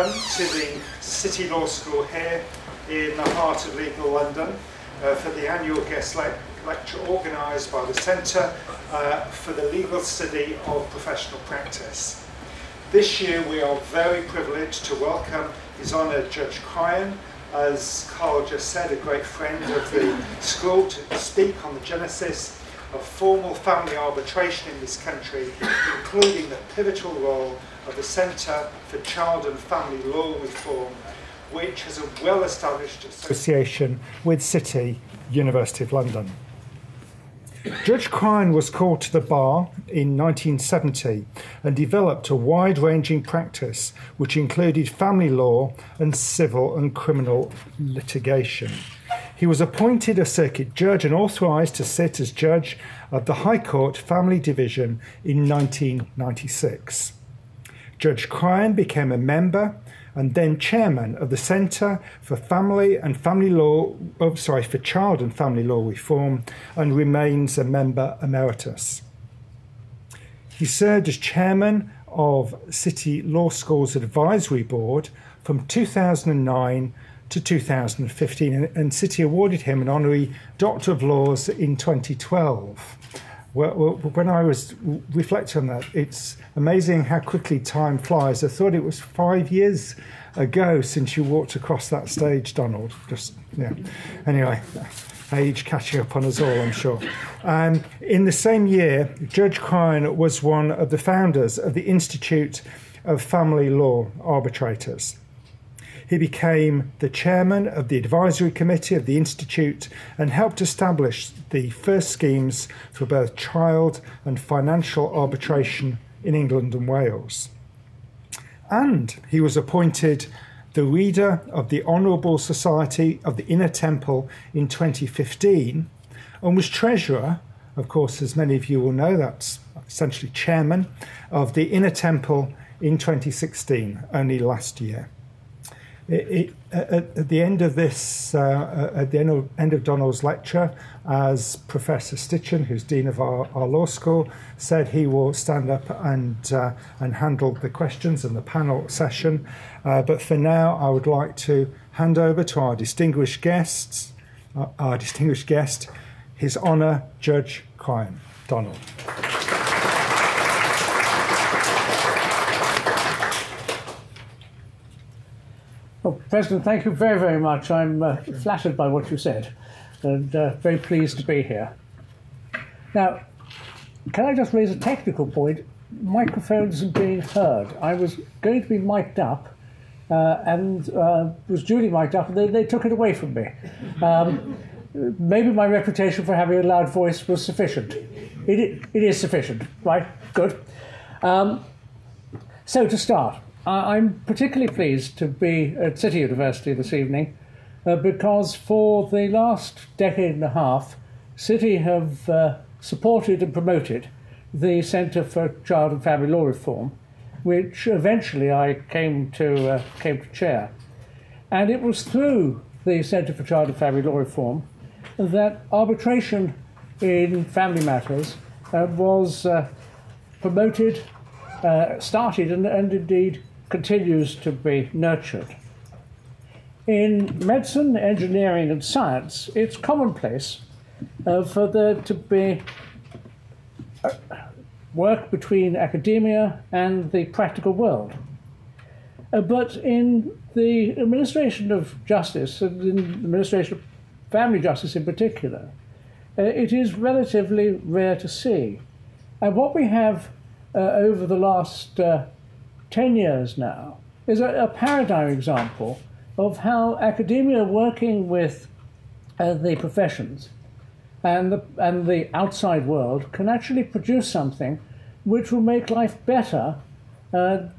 welcome to the City Law School here in the heart of legal London for the annual guest lecture organised by the Centre for the Legal Study of Professional Practice. This year we are very privileged to welcome His Honour Judge Cryan, as Carl just said, a great friend of the school, to speak on the genesis of formal family arbitration in this country, including the pivotal role of the Centre for Child and Family Law Reform, which has a well-established association with City, University of London. Judge Cryan was called to the bar in 1970 and developed a wide-ranging practice which included family law and civil and criminal litigation. He was appointed a circuit judge and authorised to sit as judge of the High Court Family Division in 1996. Judge Cryan became a member and then chairman of the Centre for Child and Family Law Reform, and remains a member emeritus. He served as chairman of City Law School's Advisory Board from 2009 to 2015, and City awarded him an honorary Doctor of Laws in 2012. When I was reflecting on that, it's amazing how quickly time flies. I thought it was 5 years ago since you walked across that stage, Donald. Anyway, age catching up on us all, I'm sure. In the same year, Judge Cryan was one of the founders of the Institute of Family Law Arbitrators. He became the chairman of the advisory committee of the Institute and helped establish the first schemes for both child and financial arbitration in England and Wales. And he was appointed the reader of the Honourable Society of the Inner Temple in 2015 and was treasurer, of course, as many of you will know, that's essentially chairman of the Inner Temple in 2016, only last year. At the end of this, at the end of Donald's lecture, as Professor Stitchen, who's Dean of our law school, said, he will stand up and handle the questions and the panel session. But for now, I would like to hand over to our distinguished guest, His Honour Judge Cryan. Donald. Well, President, thank you very, very much. I'm flattered by what you said and very pleased to be here. Now, can I just raise a technical point? Microphones isn't being heard. I was going to be mic'd up and was duly mic'd up, and they took it away from me. Maybe my reputation for having a loud voice was sufficient. It is sufficient, right? Good. So to start, I'm particularly pleased to be at City University this evening because for the last decade and a half, City have supported and promoted the Centre for Child and Family Law Reform, which eventually I came to chair. And it was through the Centre for Child and Family Law Reform that arbitration in family matters was promoted, started, and indeed continues to be nurtured. In medicine, engineering, and science, it's commonplace for there to be work between academia and the practical world. But in the administration of justice, and in the administration of family justice in particular, it is relatively rare to see. And what we have over the last 10 years now is a paradigm example of how academia working with the professions and the outside world can actually produce something which will make life better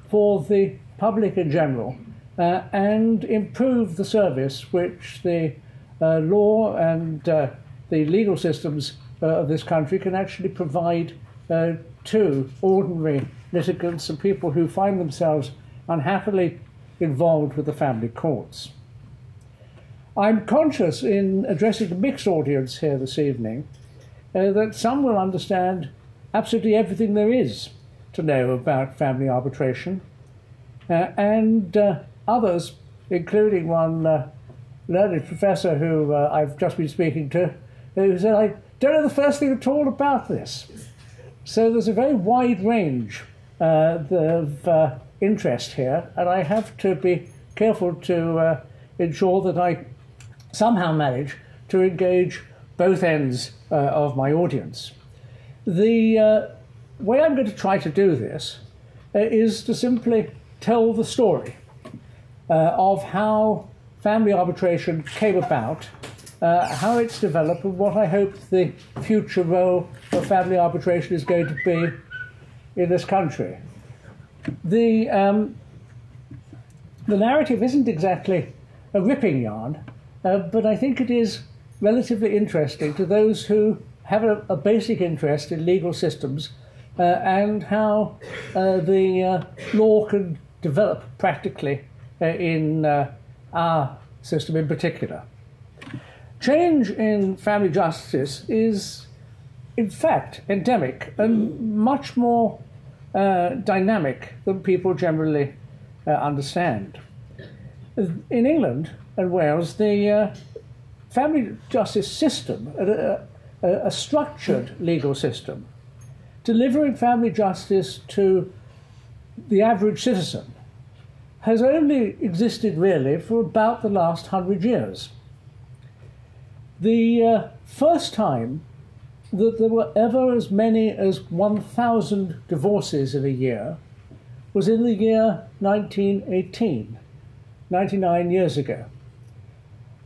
for the public in general and improve the service which the law and the legal systems of this country can actually provide to ordinary litigants and people who find themselves unhappily involved with the family courts. I'm conscious in addressing a mixed audience here this evening that some will understand absolutely everything there is to know about family arbitration, and others, including one learned professor who I've just been speaking to, who said, I don't know the first thing at all about this. So there's a very wide range of interest here, and I have to be careful to ensure that I somehow manage to engage both ends of my audience. The way I'm going to try to do this is to simply tell the story of how family arbitration came about, how it's developed, and what I hope the future role of family arbitration is going to be in this country. The narrative isn't exactly a ripping yarn, but I think it is relatively interesting to those who have a basic interest in legal systems and how the law can develop practically in our system in particular. Change in family justice is, in fact, endemic and much more dynamic than people generally understand. In England and Wales, the family justice system, a structured legal system, delivering family justice to the average citizen, has only existed really for about the last 100 years. The first time that there were ever as many as 1,000 divorces in a year was in the year 1918, 99 years ago.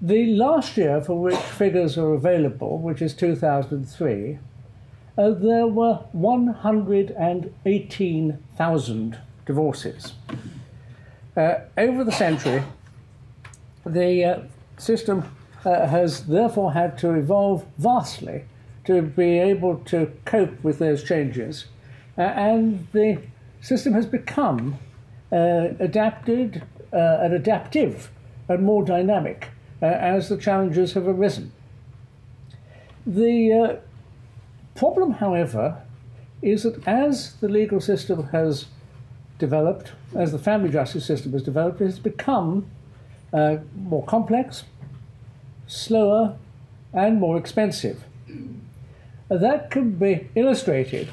The last year for which figures are available, which is 2003, there were 118,000 divorces. Over the century, the system has therefore had to evolve vastly to be able to cope with those changes, and the system has become adapted and adaptive and more dynamic as the challenges have arisen. The problem, however, is that as the legal system has developed, as the family justice system has developed, it has become more complex, slower, and more expensive. That can be illustrated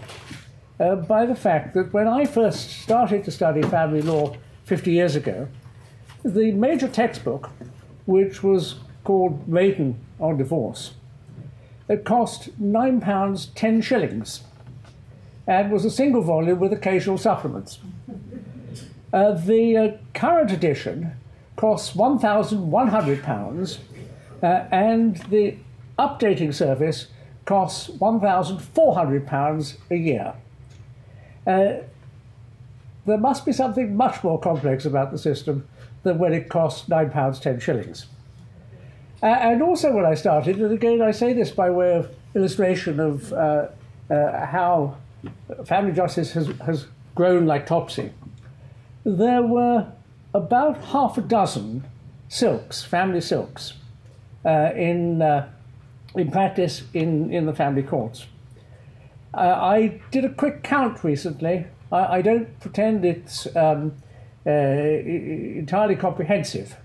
by the fact that when I first started to study family law 50 years ago, the major textbook, which was called Maiden on Divorce, it cost £9 10 shillings and was a single volume with occasional supplements. The current edition costs £1,100 and the updating service costs £1,400 a year. There must be something much more complex about the system than when it costs £9 10 shillings. And also when I started, and again I say this by way of illustration of how family justice has grown like topsy, there were about half a dozen silks, family silks, in practice in the family courts. I did a quick count recently. I don't pretend it's entirely comprehensive,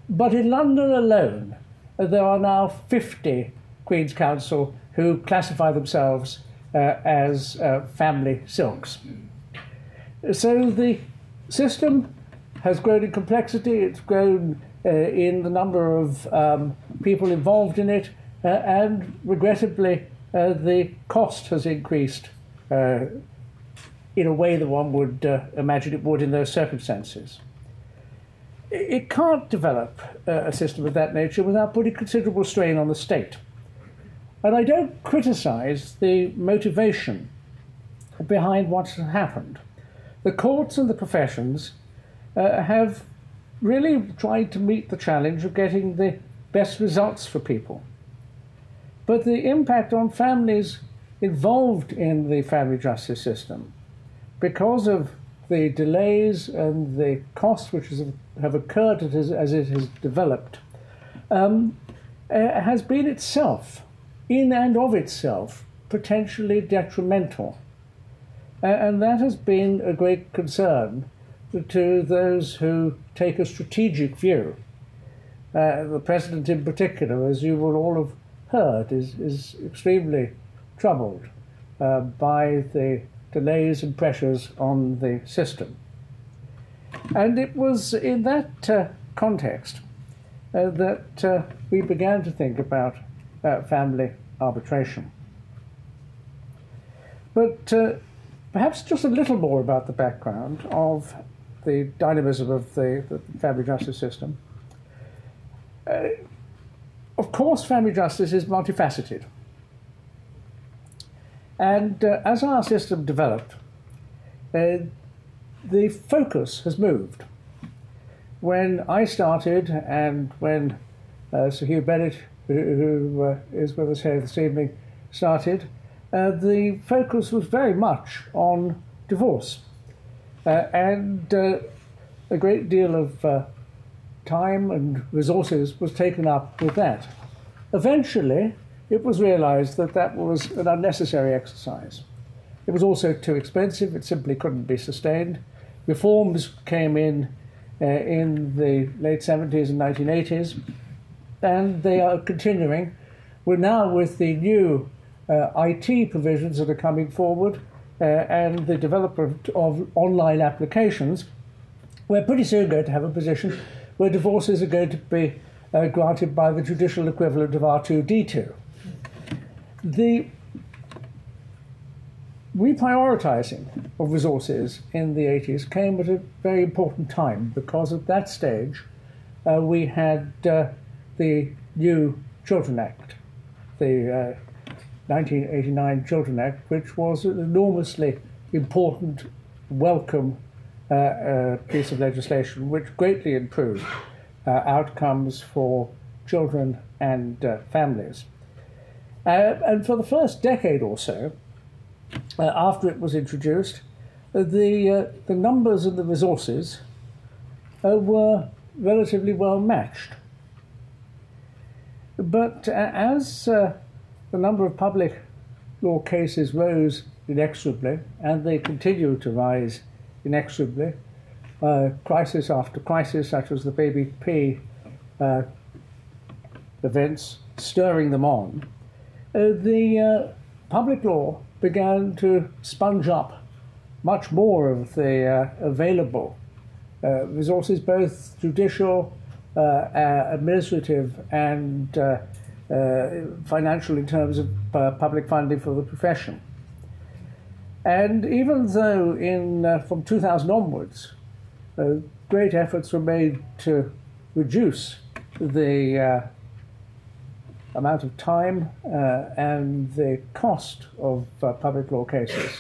but in London alone there are now 50 Queen's Counsel who classify themselves as family silks. So the system has grown in complexity, it's grown in the number of people involved in it, and regrettably the cost has increased in a way that one would imagine it would in those circumstances. It can't develop a system of that nature without putting considerable strain on the state. And I don't criticize the motivation behind what's happened. The courts and the professions have really tried to meet the challenge of getting the best results for people. But the impact on families involved in the family justice system, because of the delays and the costs which have occurred as it has developed, has been itself, in and of itself, potentially detrimental. And that has been a great concern to those who take a strategic view. The President in particular, as you will all have heard, is extremely troubled by the delays and pressures on the system. And it was in that context that we began to think about family arbitration. But perhaps just a little more about the background of the dynamism of the family justice system. Of course, family justice is multifaceted. And as our system developed, the focus has moved. When I started, and when Sir Hugh Bennett, who is with us here this evening, started, the focus was very much on divorce. And a great deal of time and resources was taken up with that. Eventually, it was realized that that was an unnecessary exercise. It was also too expensive. It simply couldn't be sustained. Reforms came in the late 70s and 1980s, and they are continuing. We're now with the new IT provisions that are coming forward and the development of online applications. We're pretty soon going to have a position where divorces are going to be granted by the judicial equivalent of R2D2. The reprioritizing of resources in the 80s came at a very important time, because at that stage we had the new Children Act, the 1989 Children Act, which was an enormously important, welcome piece of legislation, which greatly improved outcomes for children and families. And for the first decade or so, after it was introduced, the numbers and the resources were relatively well matched. But as the number of public law cases rose inexorably, and they continue to rise inexorably, crisis after crisis, such as the Baby P events, stirring them on, the public law began to sponge up much more of the available resources, both judicial, administrative, and financial, in terms of public funding for the profession. And even though from 2000 onwards, great efforts were made to reduce the amount of time and the cost of public law cases,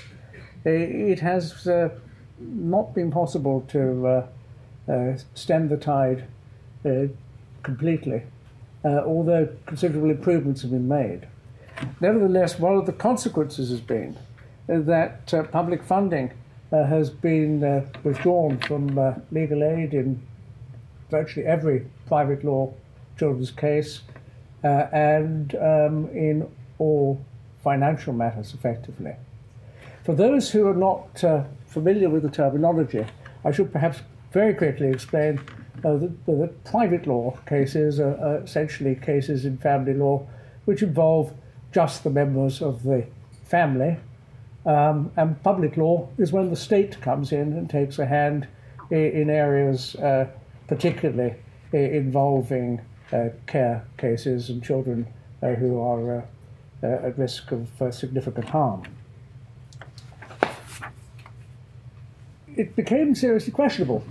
it has not been possible to stem the tide completely, although considerable improvements have been made. Nevertheless, one of the consequences has been that public funding has been withdrawn from legal aid in virtually every private law children's case, and in all financial matters, effectively. For those who are not familiar with the terminology, I should perhaps very quickly explain that private law cases are essentially cases in family law which involve just the members of the family, and public law is when the state comes in and takes a hand in areas particularly involving care cases and children who are at risk of significant harm. It became seriously questionable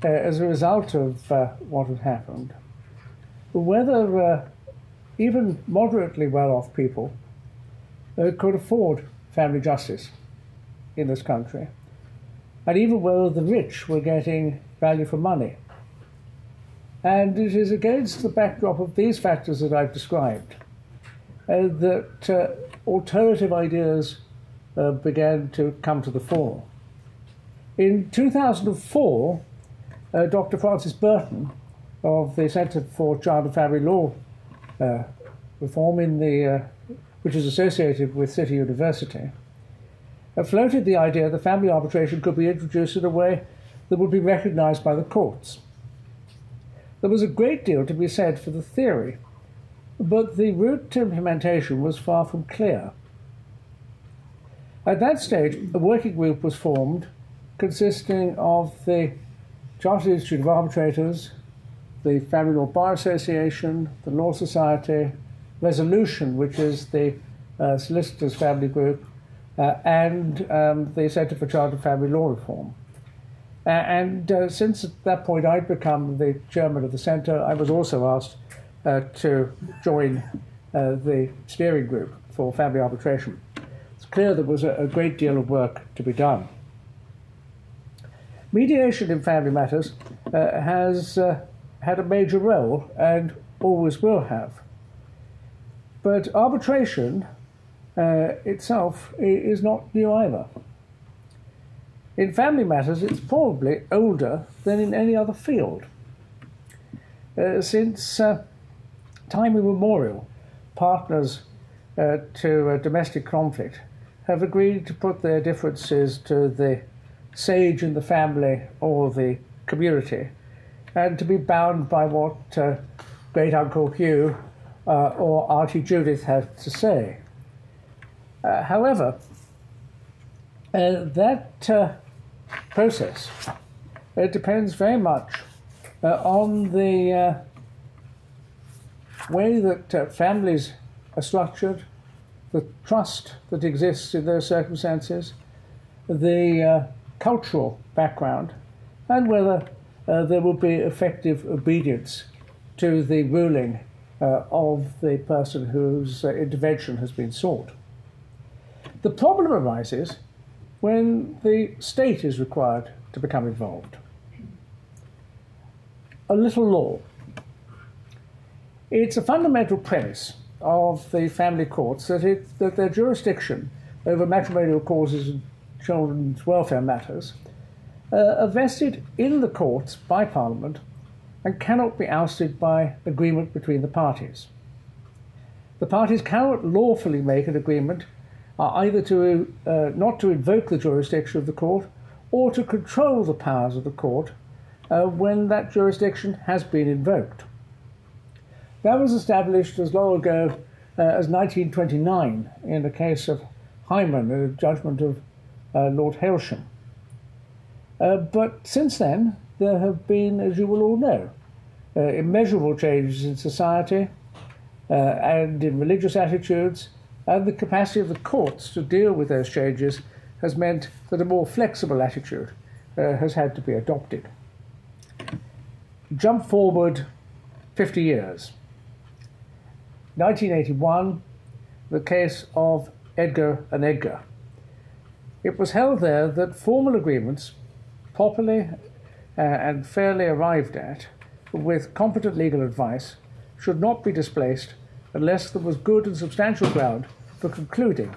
as a result of what had happened, whether even moderately well-off people could afford family justice in this country, and even whether the rich were getting value for money. And it is against the backdrop of these factors that I've described that alternative ideas began to come to the fore. In 2004, Dr. Francis Burton of the Centre for Child and Family Law Reform, which is associated with City University, floated the idea that family arbitration could be introduced in a way that would be recognised by the courts. There was a great deal to be said for the theory, but the route to implementation was far from clear. At that stage, a working group was formed consisting of the Chartered Institute of Arbitrators, the Family Law Bar Association, the Law Society, Resolution, which is the Solicitors' Family Group, and the Centre for Child and Family Law Reform. Since at that point I'd become the chairman of the centre, I was also asked to join the steering group for family arbitration. It's clear there was a great deal of work to be done. Mediation in family matters has had a major role and always will have. But arbitration itself is not new either. In family matters, it's probably older than in any other field. Since time immemorial, partners to a domestic conflict have agreed to put their differences to the sage in the family or the community, and to be bound by what Great Uncle Hugh or Auntie Judith had to say. However, that process depends very much on the way that families are structured, the trust that exists in those circumstances, the cultural background, and whether there will be effective obedience to the ruling of the person whose intervention has been sought. The problem arises when the state is required to become involved. A little law. It's a fundamental premise of the family courts that their jurisdiction over matrimonial causes and children's welfare matters are vested in the courts by Parliament and cannot be ousted by agreement between the parties. The parties cannot lawfully make an agreement either to not to invoke the jurisdiction of the court or to control the powers of the court when that jurisdiction has been invoked. That was established as long ago as 1929 in the case of Hyman, a judgment of Lord Hailsham. But since then, there have been, as you will all know, immeasurable changes in society and in religious attitudes, and the capacity of the courts to deal with those changes has meant that a more flexible attitude has had to be adopted. Jump forward 50 years. 1981, the case of Edgar and Edgar. It was held there that formal agreements, properly and fairly arrived at, with competent legal advice, should not be displaced unless there was good and substantial ground for concluding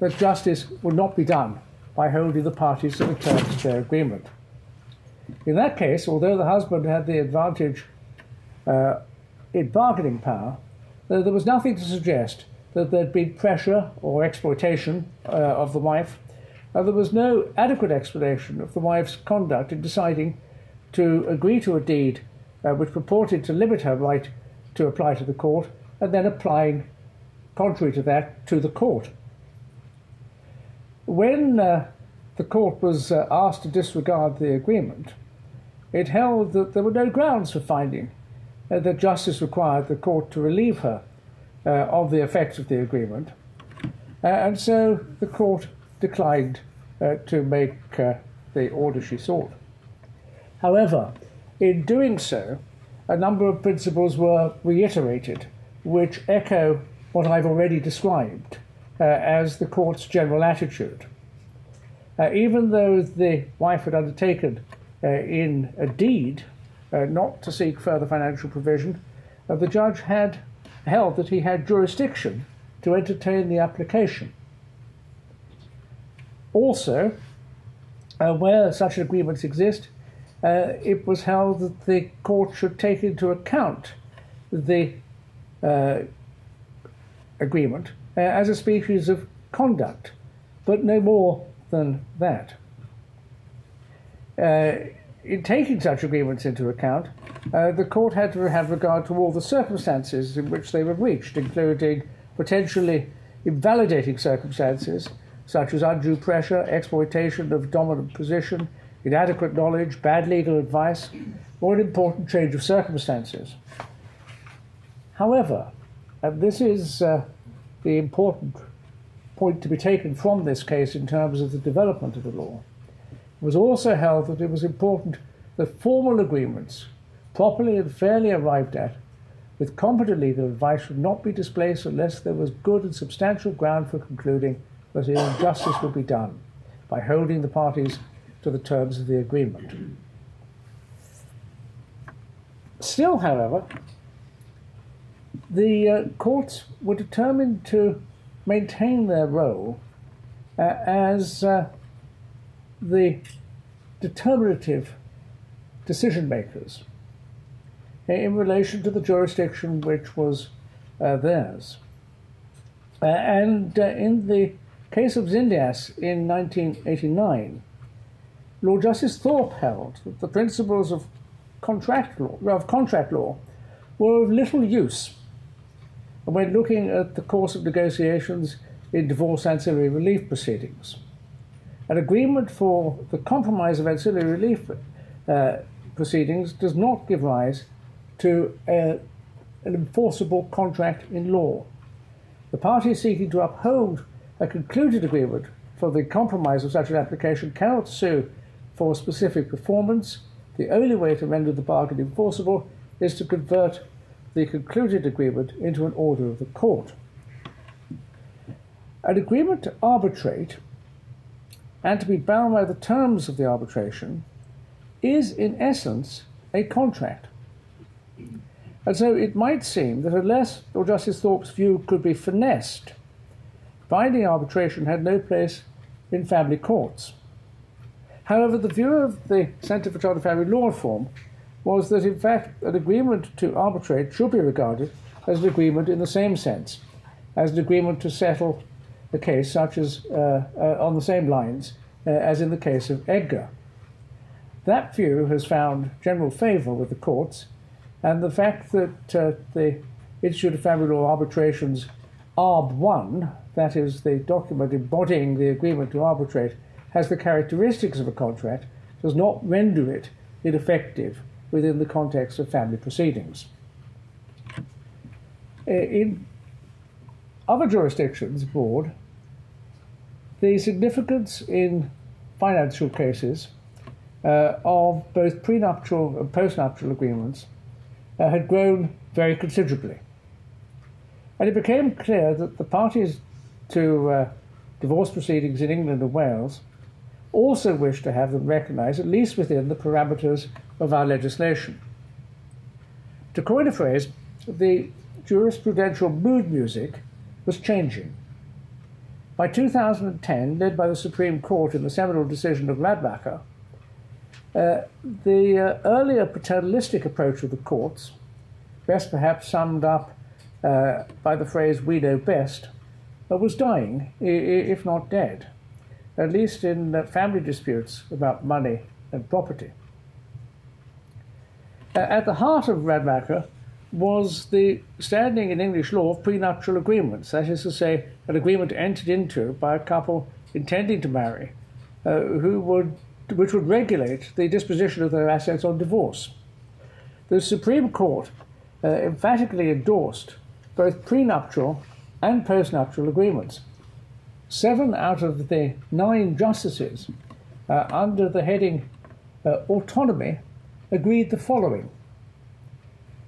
that justice would not be done by holding the parties to the terms of their agreement. In that case, although the husband had the advantage in bargaining power, there was nothing to suggest that there'd been pressure or exploitation of the wife, and there was no adequate explanation of the wife's conduct in deciding to agree to a deed which purported to limit her right to apply to the court, and then applying, contrary to that, to the court. When the court was asked to disregard the agreement, it held that there were no grounds for finding that justice required the court to relieve her of the effects of the agreement, and so the court declined to make the order she sought. However, in doing so, a number of principles were reiterated, which echo what I've already described as the court's general attitude. Even though the wife had undertaken in a deed not to seek further financial provision, the judge had held that he had jurisdiction to entertain the application. Also, where such agreements exist, it was held that the court should take into account the agreement as a species of conduct, but no more than that. In taking such agreements into account, the court had to have regard to all the circumstances in which they were reached, including potentially invalidating circumstances such as undue pressure, exploitation of dominant position, inadequate knowledge, bad legal advice, or an important change of circumstances. However, and this is the important point to be taken from this case in terms of the development of the law, it was also held that it was important that formal agreements, properly and fairly arrived at, with competent legal advice, should not be displaced unless there was good and substantial ground for concluding that injustice would be done by holding the parties to the terms of the agreement. Still, however, the courts were determined to maintain their role as the determinative decision makers in relation to the jurisdiction which was theirs. In the case of Zindias in 1989, Lord Justice Thorpe held that the principles of contract law were of little use when looking at the course of negotiations in divorce ancillary relief proceedings. An agreement for the compromise of ancillary relief proceedings does not give rise to an enforceable contract in law. The parties seeking to uphold a concluded agreement for the compromise of such an application cannot sue for specific performance. The only way to render the bargain enforceable is to convert the concluded agreement into an order of the court. An agreement to arbitrate and to be bound by the terms of the arbitration is, in essence, a contract. And so it might seem that unless Lord Justice Thorpe's view could be finessed, binding arbitration had no place in family courts. However, the view of the Centre for Child and Family Law Reform was that, in fact, an agreement to arbitrate should be regarded as an agreement in the same sense as an agreement to settle a case such as on the same lines as in the case of Edgar. That view has found general favour with the courts, and the fact that the Institute of Family Law Arbitration's ARB 1, that is the document embodying the agreement to arbitrate, has the characteristics of a contract, does not render it ineffective within the context of family proceedings. In other jurisdictions abroad, the significance in financial cases of both prenuptial and postnuptial agreements had grown very considerably. And it became clear that the parties to divorce proceedings in England and Wales also wished to have them recognised, at least within the parameters of our legislation. To coin a phrase, the jurisprudential mood music was changing. By 2010, led by the Supreme Court in the seminal decision of Radmacher, the earlier paternalistic approach of the courts, best perhaps summed up by the phrase "we know best," was dying, if not dead, at least in family disputes about money and property. At the heart of Radmacher was the standing in English law of prenuptial agreements, that is to say, an agreement entered into by a couple intending to marry, which would regulate the disposition of their assets on divorce. The Supreme Court emphatically endorsed both prenuptial and postnuptial agreements. 7 out of the 9 justices, under the heading autonomy, agreed the following.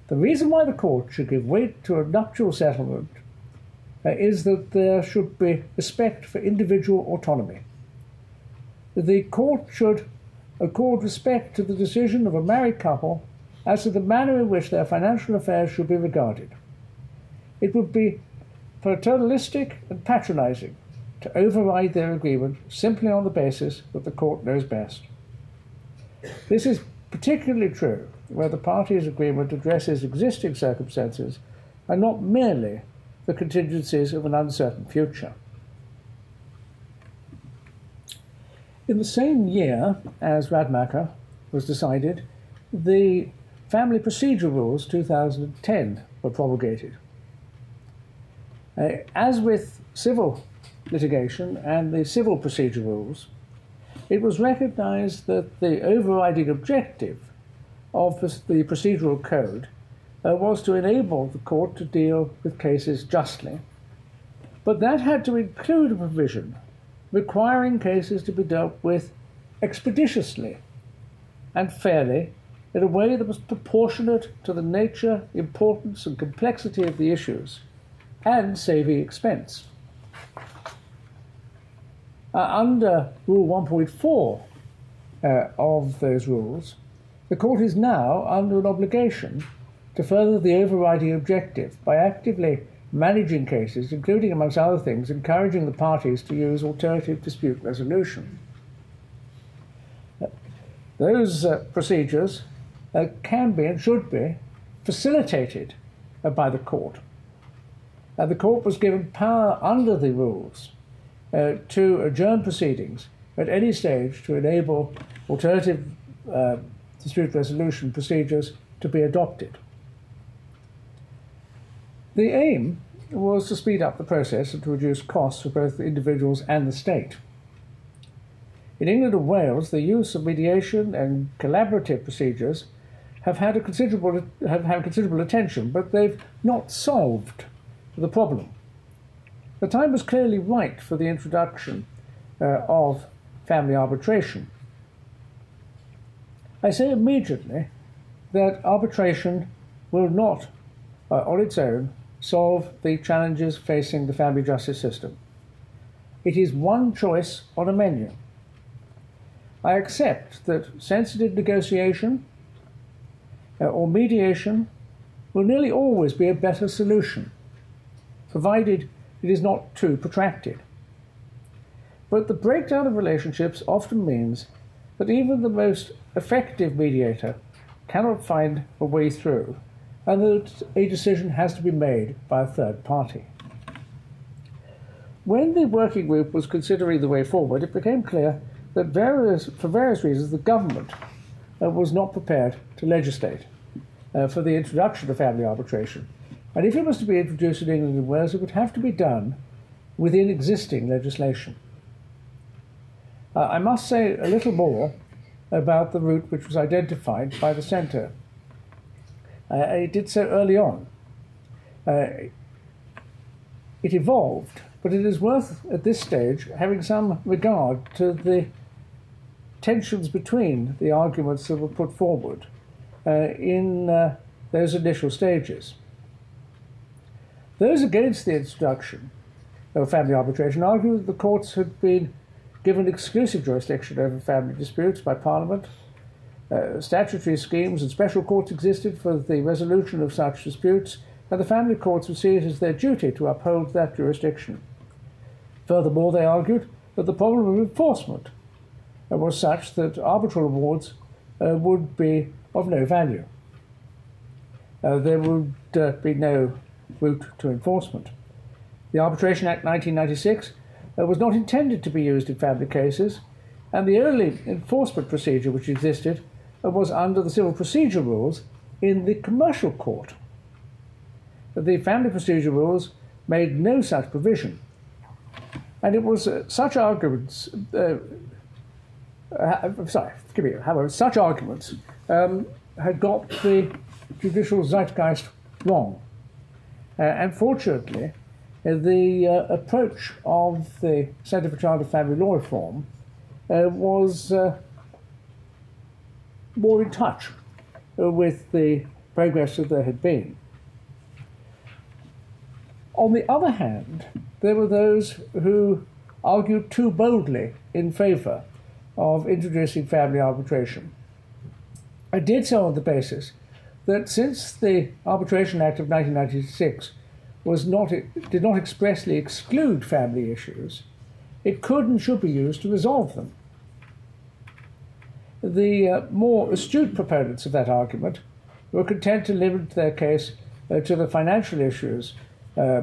The reason why the court should give weight to a nuptial settlement is that there should be respect for individual autonomy. The court should accord respect to the decision of a married couple as to the manner in which their financial affairs should be regarded. It would be paternalistic and patronising to override their agreement simply on the basis that the court knows best. This is particularly true where the parties' agreement addresses existing circumstances and not merely the contingencies of an uncertain future. In the same year as Radmacher was decided, the Family Procedure Rules 2010 were promulgated. As with civil litigation and the civil procedure rules, it was recognized that the overriding objective of the procedural code was to enable the court to deal with cases justly, but that had to include a provision requiring cases to be dealt with expeditiously and fairly in a way that was proportionate to the nature, importance, and complexity of the issues and saving expense. Under Rule 1.4 of those rules, the court is now under an obligation to further the overriding objective by actively managing cases, including, amongst other things, encouraging the parties to use alternative dispute resolution. Those procedures can be and should be facilitated by the court. The court was given power under the rules to adjourn proceedings at any stage to enable alternative dispute resolution procedures to be adopted. The aim was to speed up the process and to reduce costs for both the individuals and the state. In England and Wales, the use of mediation and collaborative procedures have had considerable attention, but they've not solved the problem. The time was clearly right for the introduction of family arbitration. I say immediately that arbitration will not, on its own, solve the challenges facing the family justice system. It is one choice on a menu. I accept that sensitive negotiation or mediation will nearly always be a better solution, provided it is not too protracted. But the breakdown of relationships often means that even the most effective mediator cannot find a way through, and that a decision has to be made by a third party. When the working group was considering the way forward, it became clear that for various reasons the government was not prepared to legislate for the introduction of family arbitration. And if it was to be introduced in England and Wales, it would have to be done within existing legislation. I must say a little more about the route which was identified by the Centre. It did so early on. It evolved, but it is worth, at this stage, having some regard to the tensions between the arguments that were put forward in those initial stages. Those against the introduction of family arbitration argued that the courts had been given exclusive jurisdiction over family disputes by Parliament. Statutory schemes and special courts existed for the resolution of such disputes, and the family courts would see it as their duty to uphold that jurisdiction. Furthermore, they argued that the problem of enforcement was such that arbitral awards would be of no value. There would be no route to enforcement. The Arbitration Act 1996 was not intended to be used in family cases, and the only enforcement procedure which existed was under the civil procedure rules in the commercial court. The family procedure rules made no such provision, and it was such arguments. However, such arguments had got the judicial zeitgeist wrong. Unfortunately, the approach of the Centre for Child and Family Law Reform was more in touch with the progress that there had been. On the other hand, there were those who argued too boldly in favour of introducing family arbitration. I did so on the basis that since the Arbitration Act of 1996 did not expressly exclude family issues, it could and should be used to resolve them. The more astute proponents of that argument were content to limit their case to the financial issues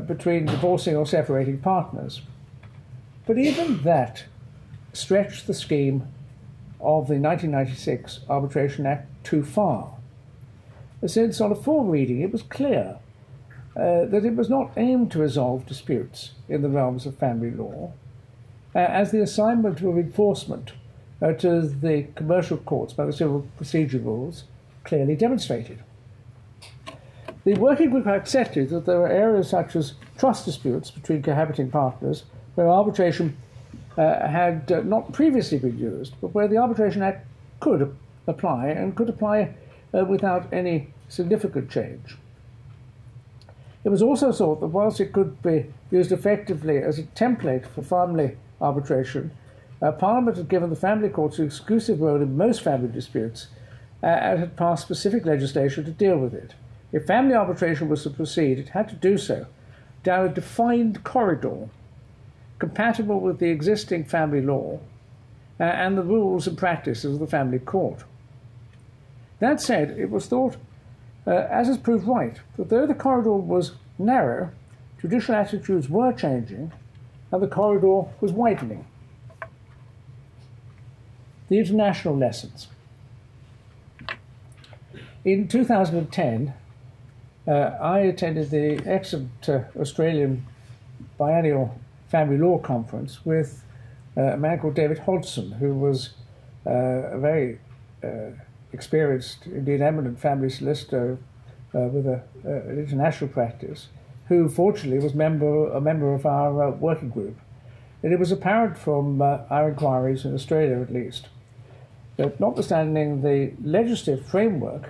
between divorcing or separating partners. But even that stretched the scheme of the 1996 Arbitration Act too far, since on a full reading it was clear that it was not aimed to resolve disputes in the realms of family law, as the assignment of enforcement to the commercial courts by the civil procedure rules clearly demonstrated. The working group accepted that there were areas such as trust disputes between cohabiting partners where arbitration had not previously been used, but where the Arbitration Act could apply and could apply without any significant change. It was also thought that whilst it could be used effectively as a template for family arbitration, Parliament had given the family courts an exclusive role in most family disputes and had passed specific legislation to deal with it. If family arbitration was to proceed, it had to do so down a defined corridor compatible with the existing family law and the rules and practices of the family court. That said, it was thought, as has proved right, that though the corridor was narrow, judicial attitudes were changing and the corridor was widening. The international lessons. In 2010, I attended the excellent Australian biennial family law conference with a man called David Hodgson, who was a very experienced, indeed eminent family solicitor with an international practice, who fortunately was a member of our working group. And it was apparent from our inquiries in Australia at least that notwithstanding the legislative framework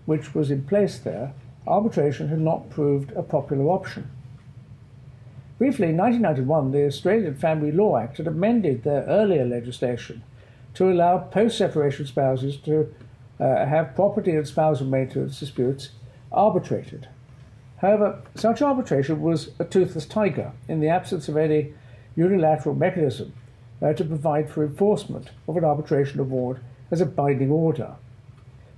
which was in place there, arbitration had not proved a popular option. Briefly, in 1991, the Australian Family Law Act had amended their earlier legislation to allow post-separation spouses to have property and spousal maintenance disputes arbitrated. However, such arbitration was a toothless tiger in the absence of any unilateral mechanism to provide for enforcement of an arbitration award as a binding order.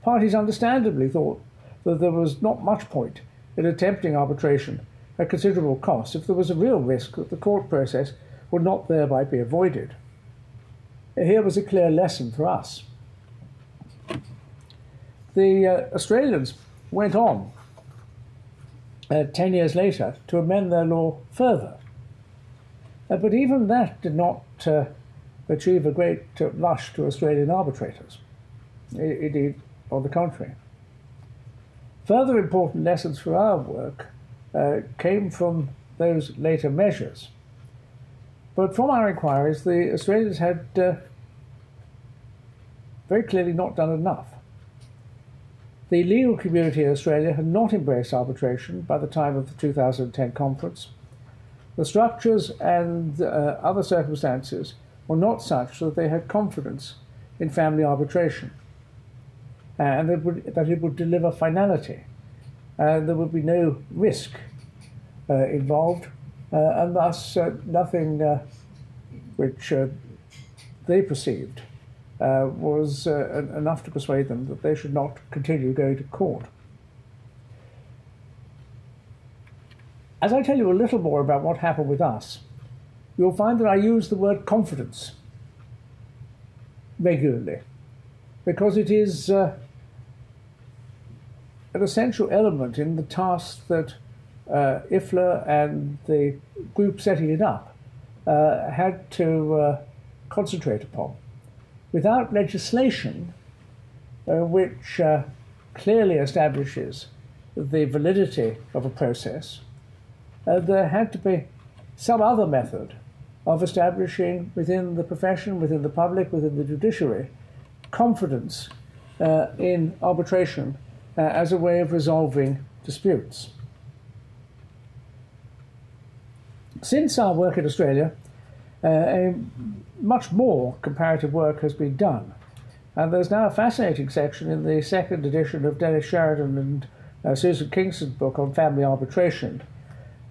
Parties understandably thought that there was not much point in attempting arbitration at considerable cost if there was a real risk that the court process would not thereby be avoided. Here was a clear lesson for us. The Australians went on 10 years later to amend their law further. But even that did not achieve a great rush to Australian arbitrators. Indeed, on the contrary. Further important lessons for our work came from those later measures. But from our inquiries, the Australians had very clearly not done enough. The legal community in Australia had not embraced arbitration by the time of the 2010 conference. The structures and other circumstances were not such that they had confidence in family arbitration, and that it would deliver finality, and there would be no risk involved, and thus nothing which they perceived was enough to persuade them that they should not continue going to court. As I tell you a little more about what happened with us, you'll find that I use the word confidence regularly, because it is an essential element in the task that IFLA and the group setting it up had to concentrate upon. Without legislation which clearly establishes the validity of a process, there had to be some other method of establishing within the profession, within the public, within the judiciary, confidence in arbitration as a way of resolving disputes. Since our work in Australia, much more comparative work has been done. And there's now a fascinating section in the second edition of Dennis Sheridan and Susan Kingston's book on family arbitration,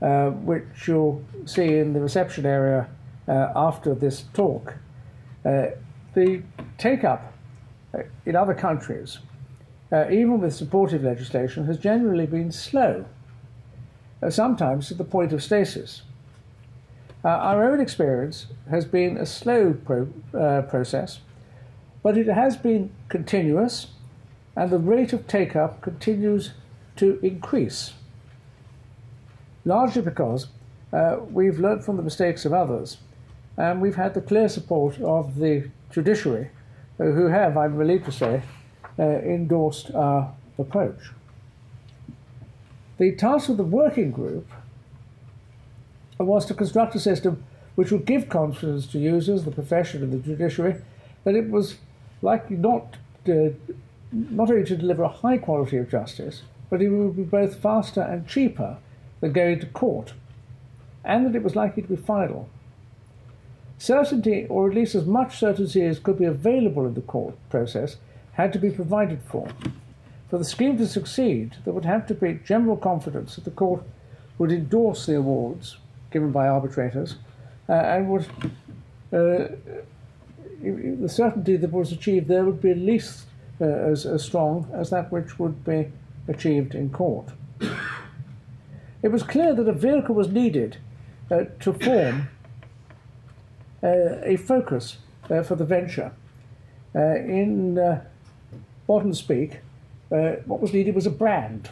which you'll see in the reception area after this talk. The take-up in other countries, even with supportive legislation, has generally been slow, sometimes to the point of stasis. Our own experience has been a slow process, but it has been continuous, and the rate of take-up continues to increase, largely because we've learnt from the mistakes of others, and we've had the clear support of the judiciary, who have, I'm relieved to say, endorsed our approach. The task of the working group was to construct a system which would give confidence to users, the profession and the judiciary, that it was likely not only to deliver a high quality of justice, but it would be both faster and cheaper than going to court, and that it was likely to be final. Certainty, or at least as much certainty as could be available in the court process, had to be provided for. For the scheme to succeed, there would have to be general confidence that the court would endorse the awards given by arbitrators, and would the certainty that was achieved there would be at least as strong as that which would be achieved in court. It was clear that a vehicle was needed to form a focus for the venture. In modern speak, what was needed was a brand.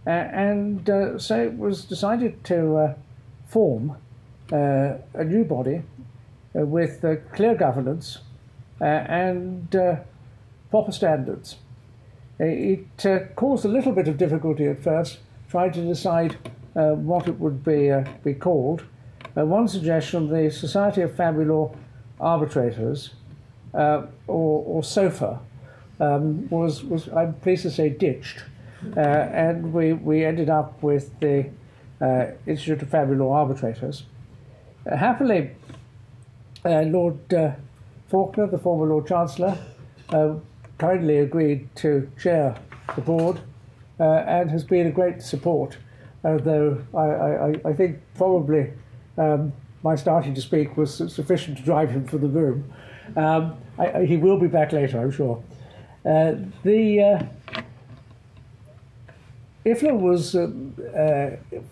And so it was decided to form a new body with clear governance and proper standards. It caused a little bit of difficulty at first, trying to decide what it would be called. One suggestion, the Society of Family Law Arbitrators, or SOFA, was, I'm pleased to say, ditched. And we ended up with the Institute of Family Law Arbitrators. Happily, Lord Faulkner, the former Lord Chancellor, kindly agreed to chair the board and has been a great support, though I think probably my starting to speak was sufficient to drive him from the room. He will be back later, I'm sure. The IFLA was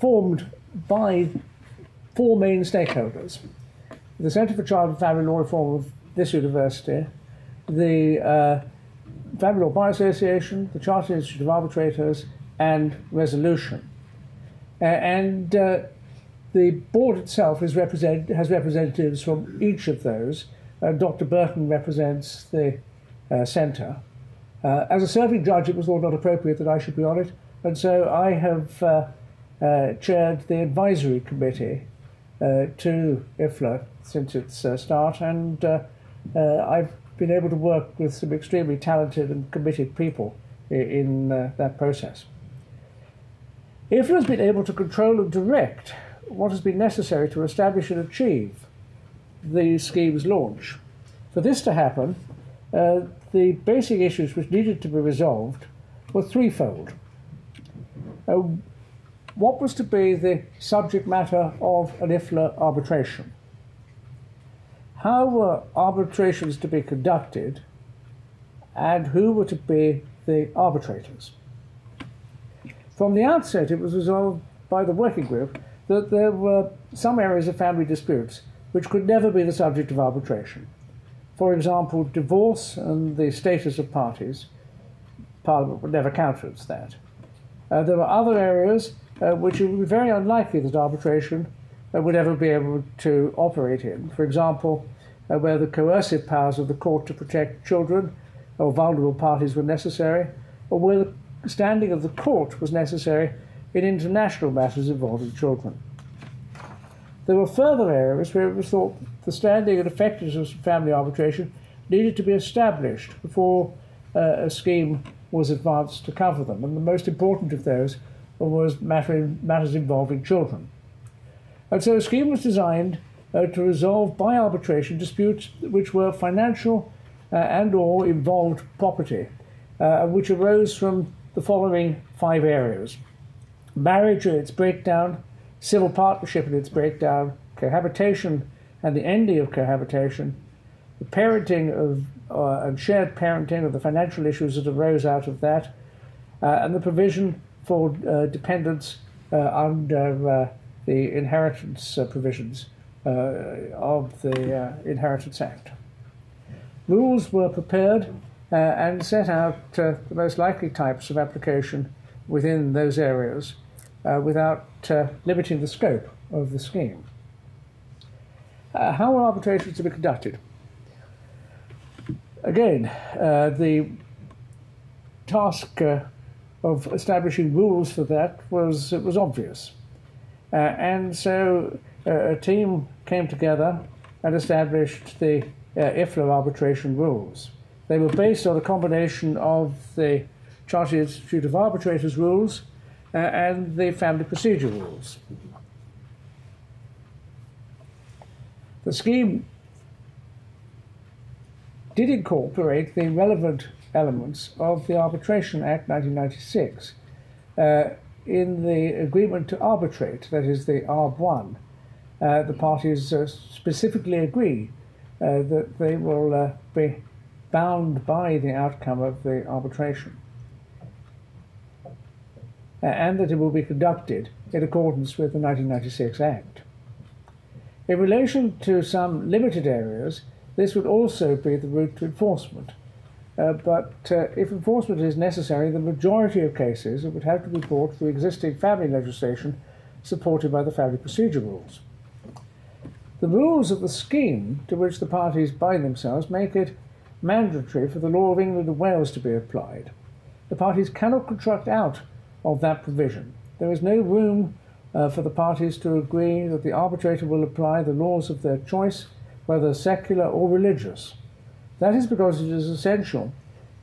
formed by four main stakeholders: the Centre for Child and Family Law Reform of this university, the Family Law Bar Association, the Chartered Institute of Arbitrators, and Resolution. And the board itself has representatives from each of those. Dr. Burton represents the centre. As a serving judge, it was thought not appropriate that I should be on it, and so I have chaired the advisory committee to IFLA since its start, and I've been able to work with some extremely talented and committed people in that process. IFLA has been able to control and direct what has been necessary to establish and achieve the scheme's launch. For this to happen, the basic issues which needed to be resolved were threefold. What was to be the subject matter of an IFLA arbitration? How were arbitrations to be conducted, and who were to be the arbitrators? From the outset, it was resolved by the working group that there were some areas of family disputes which could never be the subject of arbitration. For example, divorce and the status of parties. Parliament would never countenance that. There were other areas which it would be very unlikely that arbitration would ever be able to operate in. For example, where the coercive powers of the court to protect children or vulnerable parties were necessary, or where the standing of the court was necessary in international matters involving children. There were further areas where it was thought the standing and effectiveness of family arbitration needed to be established before a scheme was advanced to cover them, and the most important of those was matters involving children. And so a scheme was designed to resolve by arbitration disputes which were financial and or involved property, which arose from the following five areas: marriage and its breakdown, civil partnership and its breakdown, cohabitation and the ending of cohabitation, the parenting of and shared parenting of the financial issues that arose out of that, and the provision for dependents under the inheritance provisions of the Inheritance Act. Rules were prepared and set out the most likely types of application within those areas without limiting the scope of the scheme. How are arbitrations to be conducted? Again, the task of establishing rules for that was obvious. And so a team came together and established the IFLA arbitration rules. They were based on a combination of the Chartered Institute of Arbitrators rules and the Family Procedure rules. The scheme did incorporate the relevant elements of the Arbitration Act 1996 in the agreement to arbitrate, that is the ARB1. The parties specifically agree that they will be bound by the outcome of the arbitration and that it will be conducted in accordance with the 1996 Act. In relation to some limited areas, this would also be the route to enforcement. But if enforcement is necessary, the majority of cases it would have to be brought through existing family legislation supported by the family procedure rules. The rules of the scheme to which the parties bind themselves make it mandatory for the law of England and Wales to be applied. The parties cannot contract out of that provision. There is no room for the parties to agree that the arbitrator will apply the laws of their choice, whether secular or religious. That is because it is essential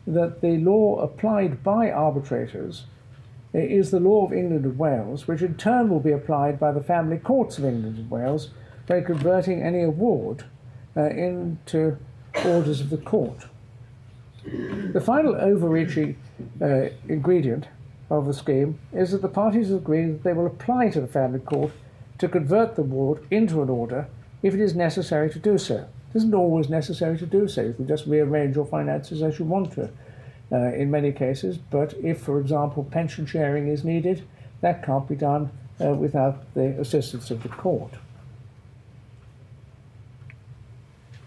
that the law applied by arbitrators is the law of England and Wales, which in turn will be applied by the family courts of England and Wales by converting any award into orders of the court. The final overreaching ingredient of the scheme is that the parties agree that they will apply to the family court to convert the award into an order if it is necessary to do so. It isn't always necessary to do so. You can just rearrange your finances as you want to in many cases, but if, for example, pension sharing is needed, that can't be done without the assistance of the court.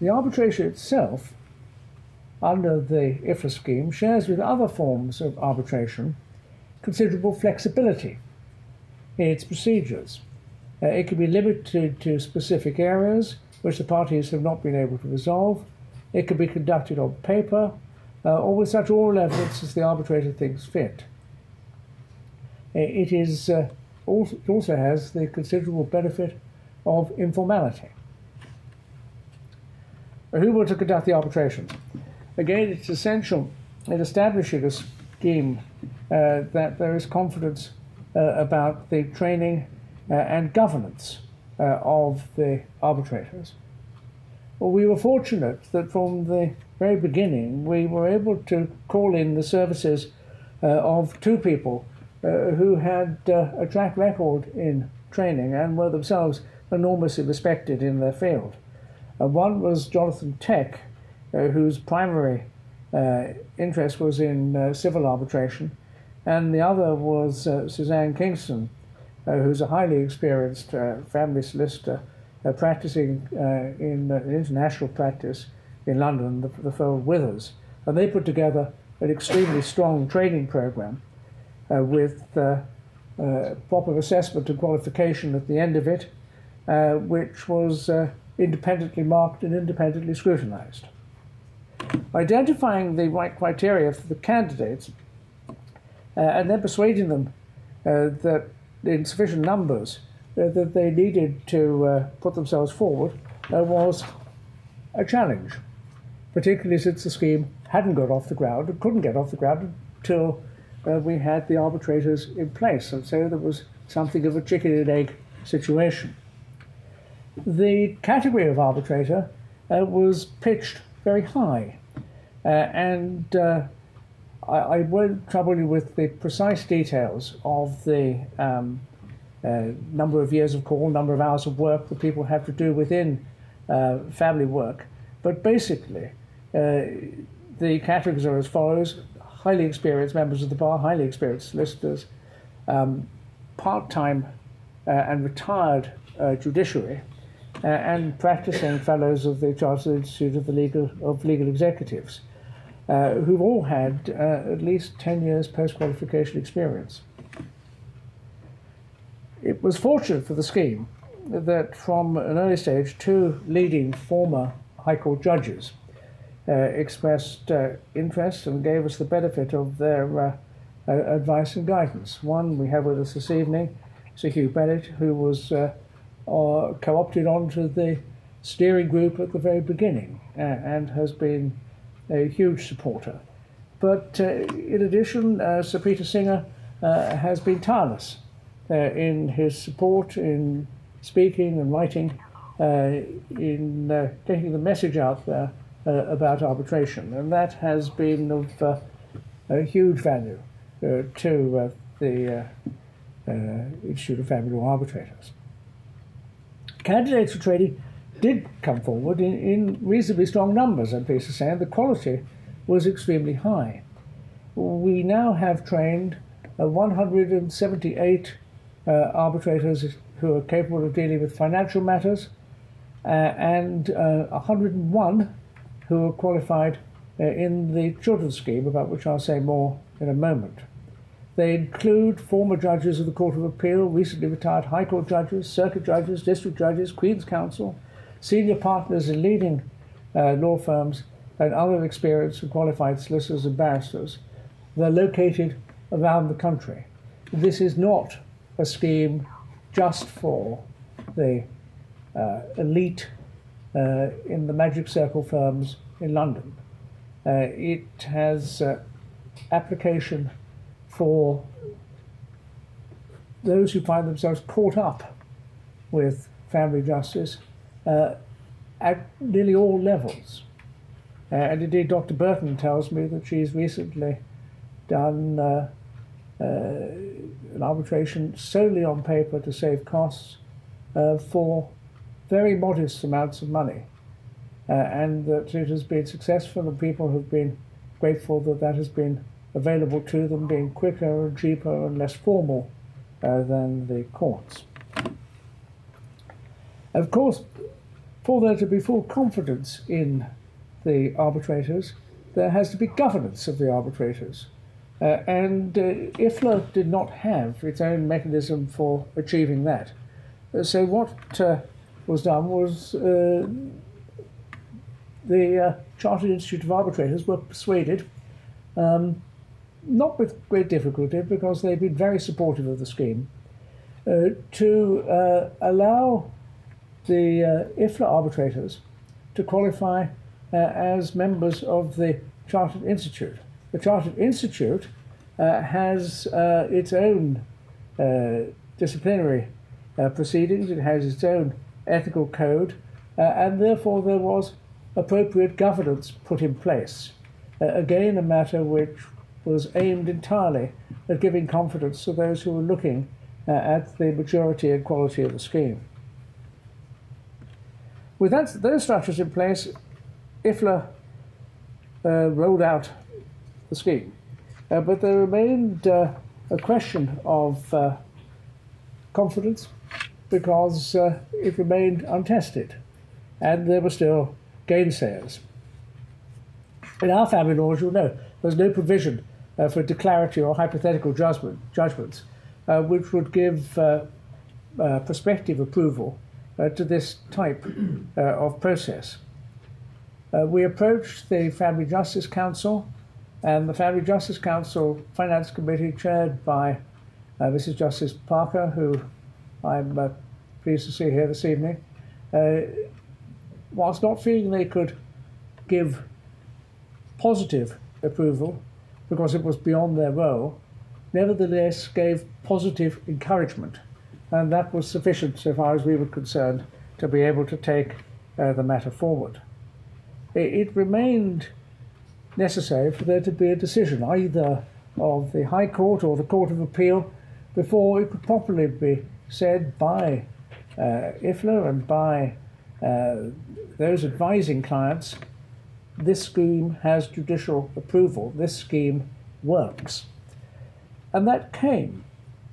The arbitration itself, under the IFLA scheme, shares with other forms of arbitration considerable flexibility in its procedures. It can be limited to specific areas which the parties have not been able to resolve. It can be conducted on paper or with such oral evidence as the arbitrator thinks fit. It also has the considerable benefit of informality. Who were to conduct the arbitrations? Again, it's essential in establishing a scheme that there is confidence about the training and governance of the arbitrators. Well, we were fortunate that from the very beginning we were able to call in the services of two people who had a track record in training and were themselves enormously respected in their field. One was Jonathan Tech, whose primary interest was in civil arbitration, and the other was Suzanne Kingston, who's a highly experienced family solicitor practicing in international practice in London, the firm of Withers. And they put together an extremely strong training program with proper assessment and qualification at the end of it, which was independently marked and independently scrutinized. Identifying the right criteria for the candidates and then persuading them that in sufficient numbers that they needed to put themselves forward was a challenge, particularly since the scheme hadn't got off the ground and couldn't get off the ground until we had the arbitrators in place, and so there was something of a chicken and egg situation. The category of arbitrator was pitched very high, and I won't trouble you with the precise details of the number of years of call, number of hours of work that people have to do within family work, but basically the categories are as follows: highly experienced members of the bar, highly experienced solicitors, part-time and retired judiciary, and practicing fellows of the Chartered Institute of Legal Executives, who've all had at least 10 years post-qualification experience. It was fortunate for the scheme that from an early stage, two leading former High Court judges expressed interest and gave us the benefit of their advice and guidance. One we have with us this evening, Sir Hugh Bennett, who was co-opted onto the steering group at the very beginning and has been a huge supporter. But in addition, Sir Peter Singer has been tireless in his support, in speaking and writing, in getting the message out there about arbitration, and that has been of a huge value to the Institute of Family Law Arbitrators. Candidates for training did come forward in reasonably strong numbers, I'm pleased to say, and the quality was extremely high. We now have trained 178 arbitrators who are capable of dealing with financial matters, and 101 who are qualified in the children's scheme, about which I'll say more in a moment. They include former judges of the Court of Appeal, recently retired High Court judges, circuit judges, district judges, Queen's Counsel, senior partners in leading law firms, and other experienced and qualified solicitors and barristers. They're located around the country. This is not a scheme just for the elite in the Magic Circle firms in London. It has application for those who find themselves caught up with family justice at nearly all levels. And indeed, Dr. Burton tells me that she's recently done an arbitration solely on paper to save costs for very modest amounts of money, and that it has been successful, and people have been grateful that that has been available to them, being quicker and cheaper and less formal than the courts. Of course, for there to be full confidence in the arbitrators, there has to be governance of the arbitrators. And IFLA did not have its own mechanism for achieving that. So what was done was the Chartered Institute of Arbitrators were persuaded, not with great difficulty because they've been very supportive of the scheme, to allow the IFLA arbitrators to qualify as members of the Chartered Institute. The Chartered Institute has its own disciplinary proceedings, it has its own ethical code, and therefore there was appropriate governance put in place. Again, a matter which was aimed entirely at giving confidence to those who were looking at the maturity and quality of the scheme. With those structures in place, IFLA rolled out the scheme. But there remained a question of confidence because it remained untested, and there were still gainsayers. In our family law, as you'll know, there's no provision for declaratory or hypothetical judgments which would give prospective approval to this type of process. We approached the Family Justice Council, and the Family Justice Council Finance Committee, chaired by Mrs. Justice Parker, who I'm pleased to see here this evening, whilst not feeling they could give positive approval because it was beyond their role, nevertheless gave positive encouragement, and that was sufficient so far as we were concerned to be able to take the matter forward. It remained necessary for there to be a decision either of the High Court or the Court of Appeal before it could properly be said by IFLA and by those advising clients, this scheme has judicial approval, this scheme works. And that came.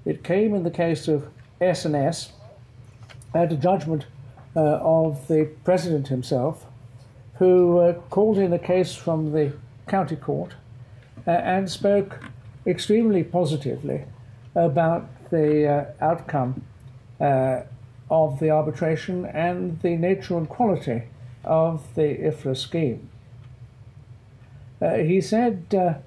It came in the case of S&S, and a judgment of the President himself, who called in a case from the county court and spoke extremely positively about the outcome of the arbitration and the nature and quality of the IFRA scheme. He said,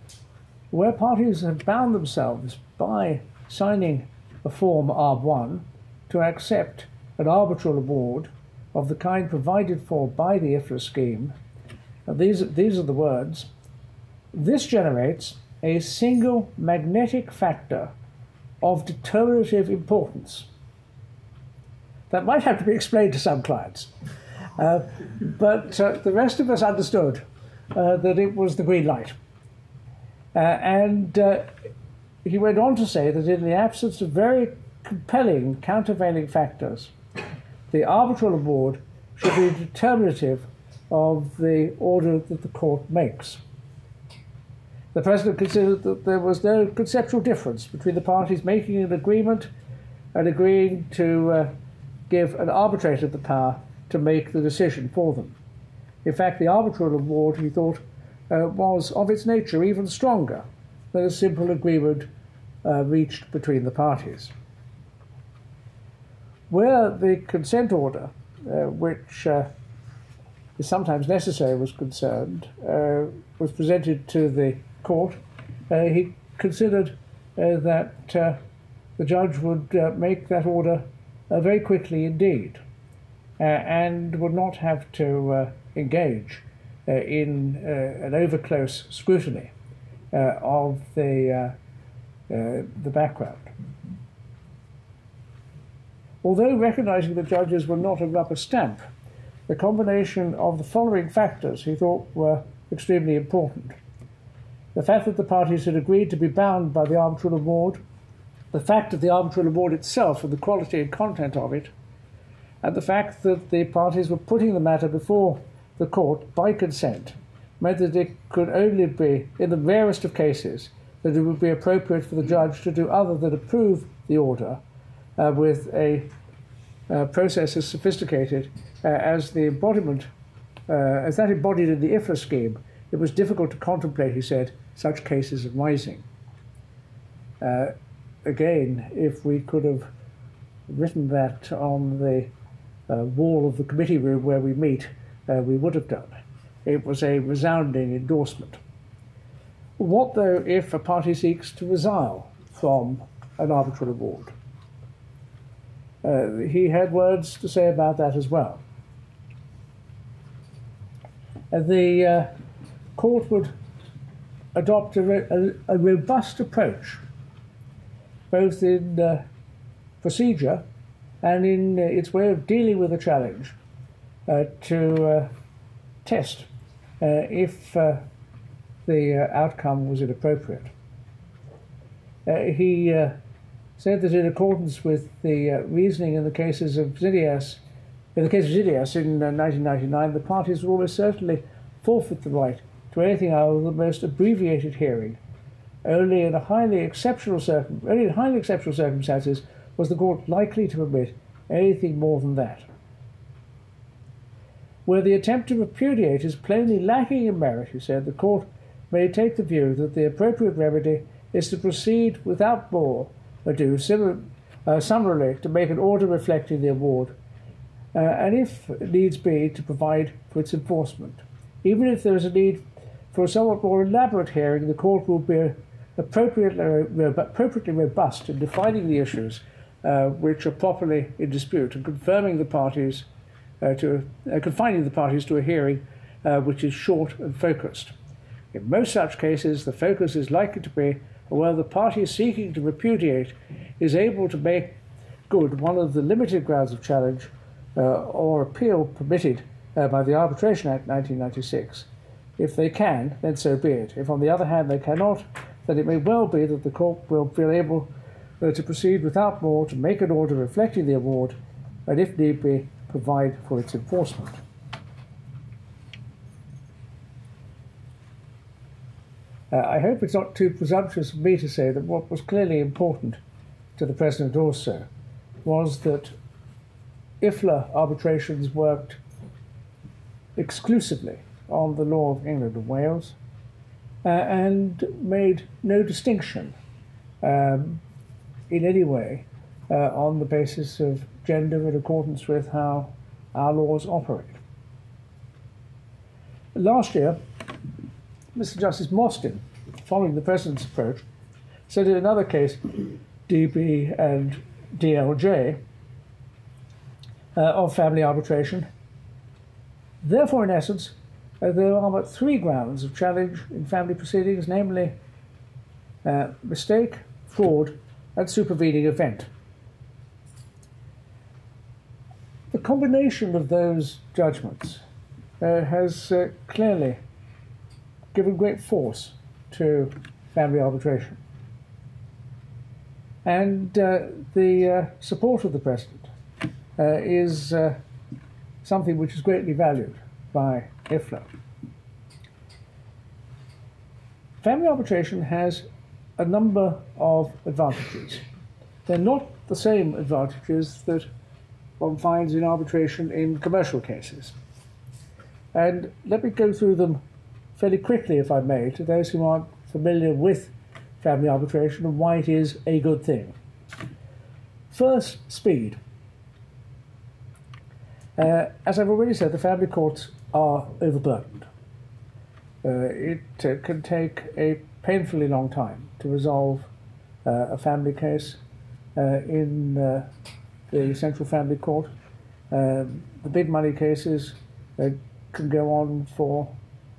where parties have bound themselves by signing a Form ARB1 to accept an arbitral award of the kind provided for by the IFRA scheme, these are the words, this generates a single magnetic factor of determinative importance. That might have to be explained to some clients. But the rest of us understood that it was the green light. And he went on to say that in the absence of very compelling countervailing factors, the arbitral award should be determinative of the order that the court makes. The President considered that there was no conceptual difference between the parties making an agreement and agreeing to give an arbitrator the power to make the decision for them. In fact, the arbitral award, he thought, was of its nature even stronger than a simple agreement reached between the parties. Where the consent order, which is sometimes necessary, was concerned, was presented to the court, he considered that the judge would make that order very quickly indeed, and would not have to engage in an overclose scrutiny of the background. Although recognizing the judges were not a rubber stamp, the combination of the following factors he thought were extremely important. The fact that the parties had agreed to be bound by the arbitral award, the fact of the arbitral award itself and the quality and content of it, and the fact that the parties were putting the matter before the court by consent, meant that it could only be, in the rarest of cases, that it would be appropriate for the judge to do other than approve the order with a process as sophisticated as the embodiment, as that embodied in the IFRA scheme. It was difficult to contemplate, he said, such cases arising. Again, if we could have written that on the wall of the committee room where we meet, we would have done. It was a resounding endorsement. What, though, if a party seeks to resile from an arbitral award? He had words to say about that as well. The court would adopt a robust approach, both in procedure and in its way of dealing with a challenge, to test if the outcome was inappropriate. He said that in accordance with the reasoning in the cases of Zidias, in 1999, the parties would almost certainly forfeit the right to anything other than the most abbreviated hearing. Only in highly exceptional circumstances was the court likely to permit anything more than that. Where the attempt to repudiate is plainly lacking in merit, he said, the court may take the view that the appropriate remedy is to proceed without more ado, summarily, to make an order reflecting the award, and if needs be, to provide for its enforcement. Even if there is a need for a somewhat more elaborate hearing, the court will be appropriately robust in defining the issues which are properly in dispute and confining the parties to a hearing which is short and focused. In most such cases, the focus is likely to be whether the party seeking to repudiate is able to make good one of the limited grounds of challenge or appeal permitted by the Arbitration Act 1996. If they can, then so be it. If, on the other hand, they cannot, then it may well be that the court will feel able to proceed without more to make an order reflecting the award, and if need be, provide for its enforcement. I hope it's not too presumptuous of me to say that what was clearly important to the President also was that IFLA arbitrations worked exclusively on the law of England and Wales and made no distinction in any way on the basis of gender in accordance with how our laws operate. Last year, Mr. Justice Mostyn, following the President's approach, said in another case, DB and DLJ, of family arbitration, therefore, in essence, there are but three grounds of challenge in family proceedings, namely mistake, fraud, and supervening event. The combination of those judgments has clearly given great force to family arbitration. And the support of the President is something which is greatly valued by IFLA. Family arbitration has a number of advantages. They're not the same advantages that one finds in arbitration in commercial cases. And let me go through them fairly quickly, if I may, to those who aren't familiar with family arbitration and why it is a good thing. First, speed. As I've already said, the family courts are overburdened. It can take a painfully long time to resolve a family case in the Central Family Court. The big money cases can go on for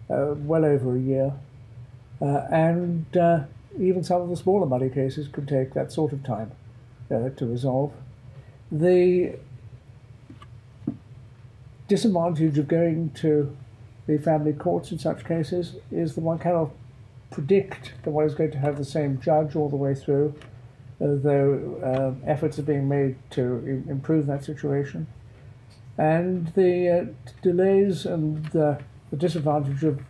well over a year, and even some of the smaller money cases can take that sort of time to resolve. The disadvantage of going to the family courts in such cases is that one cannot predict that one is going to have the same judge all the way through, though efforts are being made to improve that situation. And the delays and the disadvantage of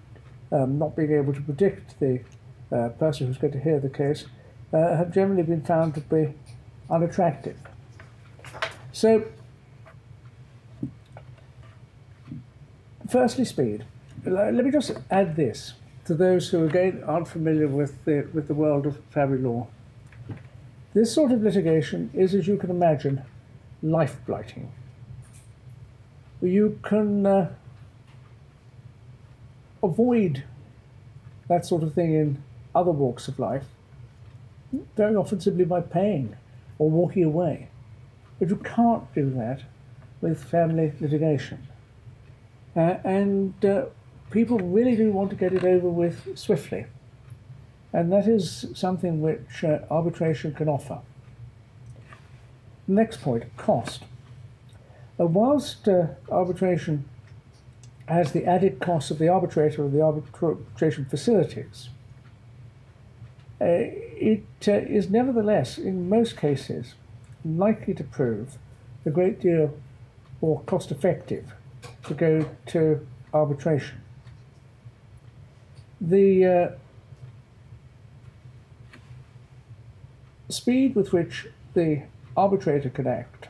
not being able to predict the person who's going to hear the case have generally been found to be unattractive. So, firstly, speed. Let me just add this to those who, again, aren't familiar with the world of family law. This sort of litigation is, as you can imagine, life-blighting. You can avoid that sort of thing in other walks of life, very often simply by paying or walking away. But you can't do that with family litigation. And people really do want to get it over with swiftly. And that is something which arbitration can offer. Next point, cost. Whilst arbitration has the added cost of the arbitrator and the arbitration facilities, it is nevertheless, in most cases, likely to prove a great deal more cost-effective to go to arbitration. The speed with which the arbitrator can act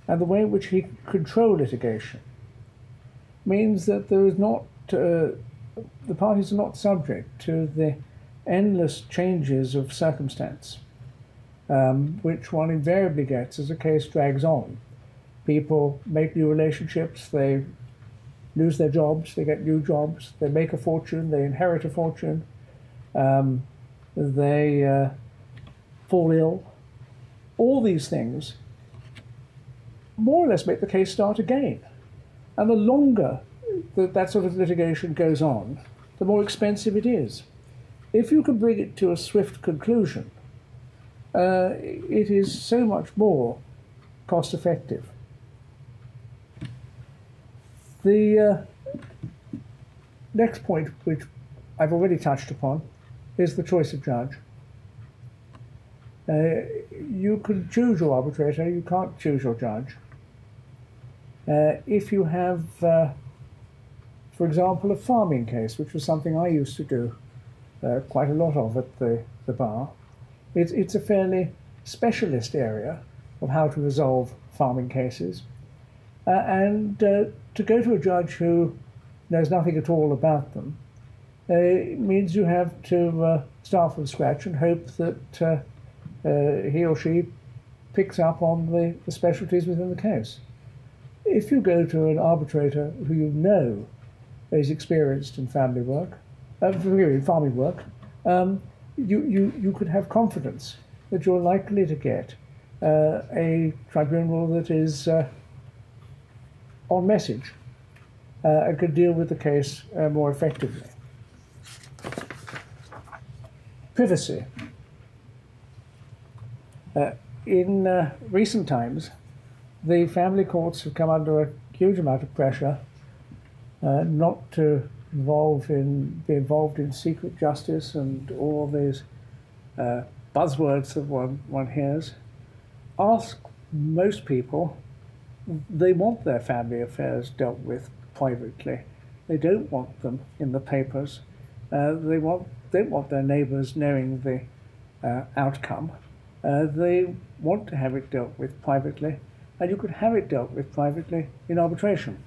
and the way in which he can control litigation means that there is not the parties are not subject to the endless changes of circumstance which one invariably gets as a case drags on. People make new relationships, they lose their jobs, they get new jobs, they make a fortune, they inherit a fortune, they fall ill. All these things more or less make the case start again. And the longer that sort of litigation goes on, the more expensive it is. If you can bring it to a swift conclusion, it is so much more cost effective. The next point, which I've already touched upon, is the choice of judge. You can choose your arbitrator, you can't choose your judge. If you have, for example, a farming case, which was something I used to do quite a lot of at the bar, it's a fairly specialist area of how to resolve farming cases. and to go to a judge who knows nothing at all about them means you have to start from scratch and hope that he or she picks up on the specialties within the case. If you go to an arbitrator who you know is experienced in family work, farming work, you could have confidence that you're likely to get a tribunal that is on message and could deal with the case more effectively. Privacy. In recent times, the family courts have come under a huge amount of pressure not to be involved in secret justice and all these buzzwords that one hears. Ask most people, they want their family affairs dealt with privately. They don't want them in the papers. They don't want their neighbours knowing the outcome. They want to have it dealt with privately, and you could have it dealt with privately in arbitration.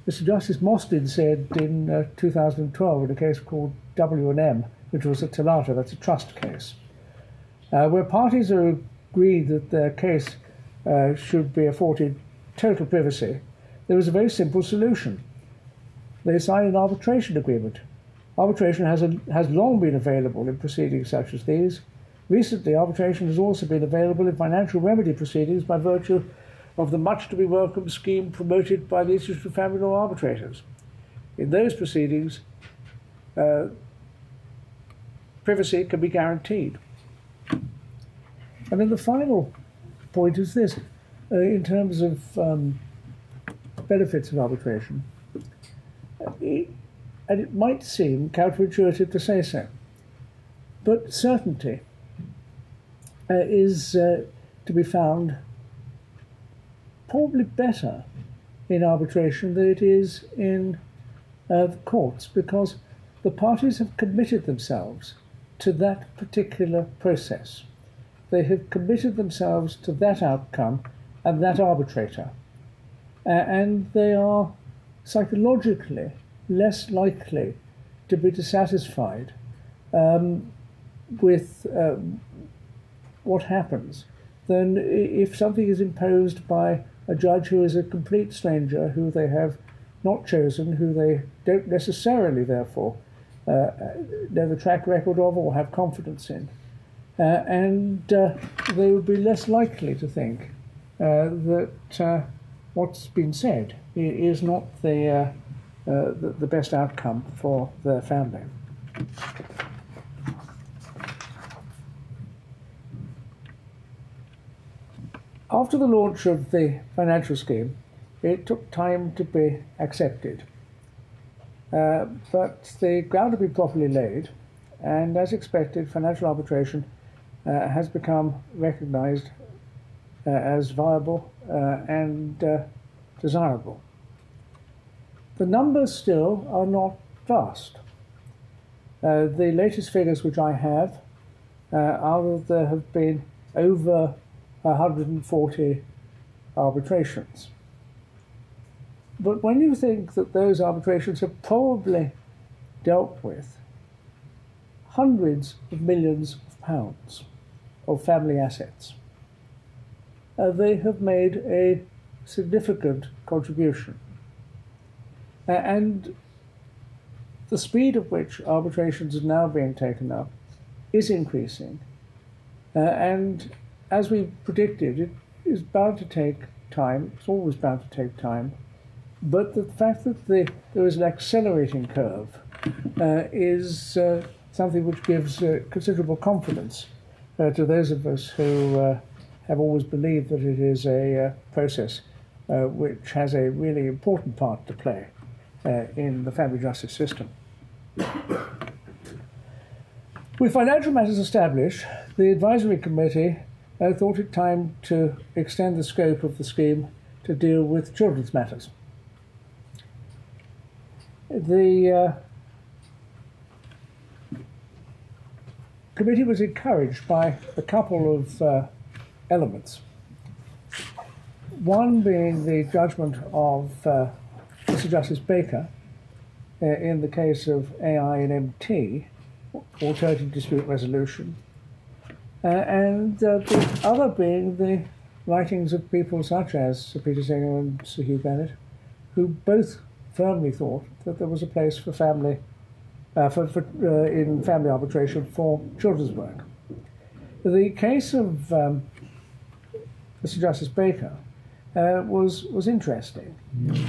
Mr. Justice Mostyn said in 2012 in a case called W&M, which was a Talata, that's a trust case, where parties are agreed that their case should be afforded total privacy, there was a very simple solution. They signed an arbitration agreement. Arbitration has long been available in proceedings such as these. Recently, arbitration has also been available in financial remedy proceedings by virtue of the much-to-be-welcome scheme promoted by the Institute of Family Law Arbitrators. In those proceedings, privacy can be guaranteed. And then the final point is this, in terms of benefits of arbitration, and it might seem counterintuitive to say so, but certainty is to be found probably better in arbitration than it is in the courts, because the parties have committed themselves to that particular process. They have committed themselves to that outcome and that arbitrator. And they are psychologically less likely to be dissatisfied with what happens than if something is imposed by a judge who is a complete stranger, who they have not chosen, who they don't necessarily, therefore, know the track record of or have confidence in. And they would be less likely to think that what's been said is not the best outcome for their family. After the launch of the financial scheme, it took time to be accepted. But the ground had been properly laid, and as expected, financial arbitration has become recognised as viable and desirable. The numbers still are not vast. The latest figures which I have are that there have been over 140 arbitrations. But when you think that those arbitrations have probably dealt with hundreds of millions of pounds of family assets, they have made a significant contribution. And the speed at which arbitrations are now being taken up is increasing. And as we predicted, it is bound to take time. It's always bound to take time. But the fact that there is an accelerating curve is something which gives considerable confidence to those of us who have always believed that it is a process which has a really important part to play in the family justice system. With financial matters established, the advisory committee thought it time to extend the scope of the scheme to deal with children's matters. The committee was encouraged by a couple of elements. One being the judgment of Mr. Justice Baker in the case of AI and MT, Alternative Dispute Resolution, and the other being the writings of people such as Sir Peter Singer and Sir Hugh Bennett, who both firmly thought that there was a place for family in family arbitration for children's work. The case of Mr. Justice Baker was interesting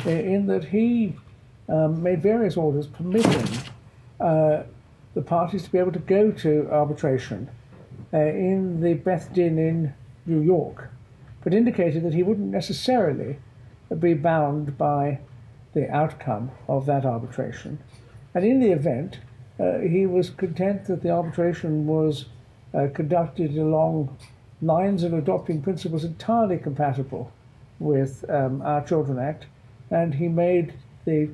in that he made various orders permitting the parties to be able to go to arbitration in the Beth Din in New York, but indicated that he wouldn't necessarily be bound by the outcome of that arbitration. And in the event, he was content that the arbitration was conducted along lines of adopting principles entirely compatible with our Children Act, and he made the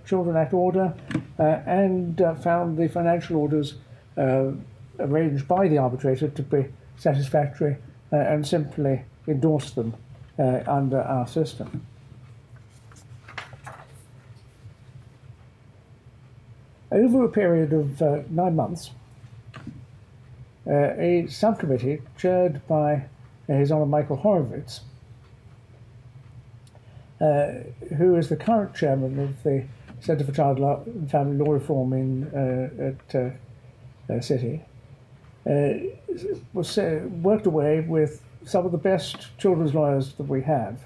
Children Act order and found the financial orders arranged by the arbitrator to be satisfactory and simply endorsed them under our system. Over a period of 9 months, a subcommittee chaired by His Honour Michael Horowitz, who is the current chairman of the Centre for Child and Family Law Reform at City, worked away with some of the best children's lawyers that we have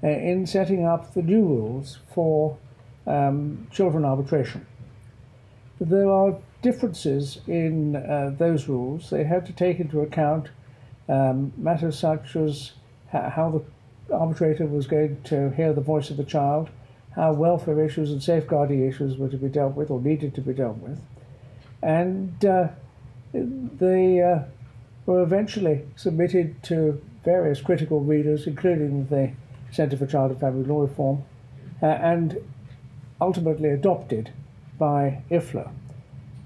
in setting up the new rules for children arbitration. There are differences in those rules. They have to take into account matters such as how the arbitrator was going to hear the voice of the child, how welfare issues and safeguarding issues were to be dealt with or needed to be dealt with. And they were eventually submitted to various critical readers, including the Centre for Child and Family Law Reform, and ultimately adopted by IFLA.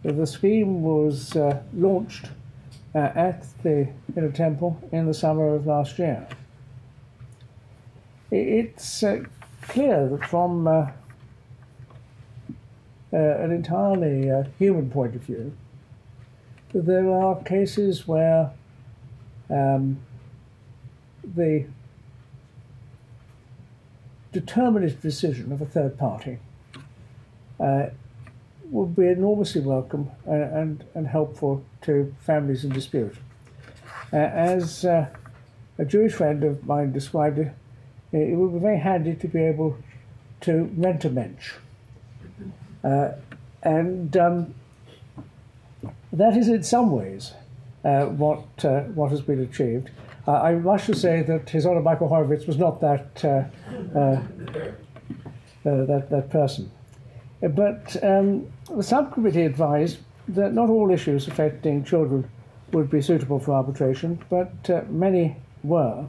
The scheme was launched at the Inner Temple in the summer of last year. It's clear that from an entirely human point of view, that there are cases where the determinative decision of a third party would be enormously welcome and helpful to families in dispute. As a Jewish friend of mine described it, it would be very handy to be able to rent a mensch. And that is in some ways what has been achieved. I rush to say that His Honour Michael Horowitz was not that person. But the subcommittee advised that not all issues affecting children would be suitable for arbitration, but many were.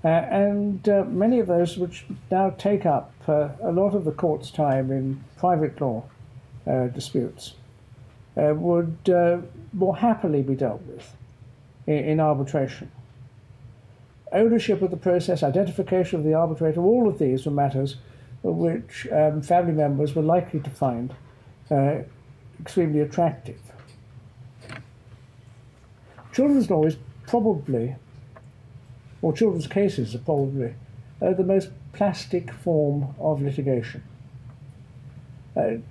And many of those which now take up a lot of the court's time in private law disputes would more happily be dealt with in arbitration. Ownership of the process, identification of the arbitrator, all of these were matters which family members were likely to find extremely attractive. Children's law is probably, or children's cases are probably, the most plastic form of litigation.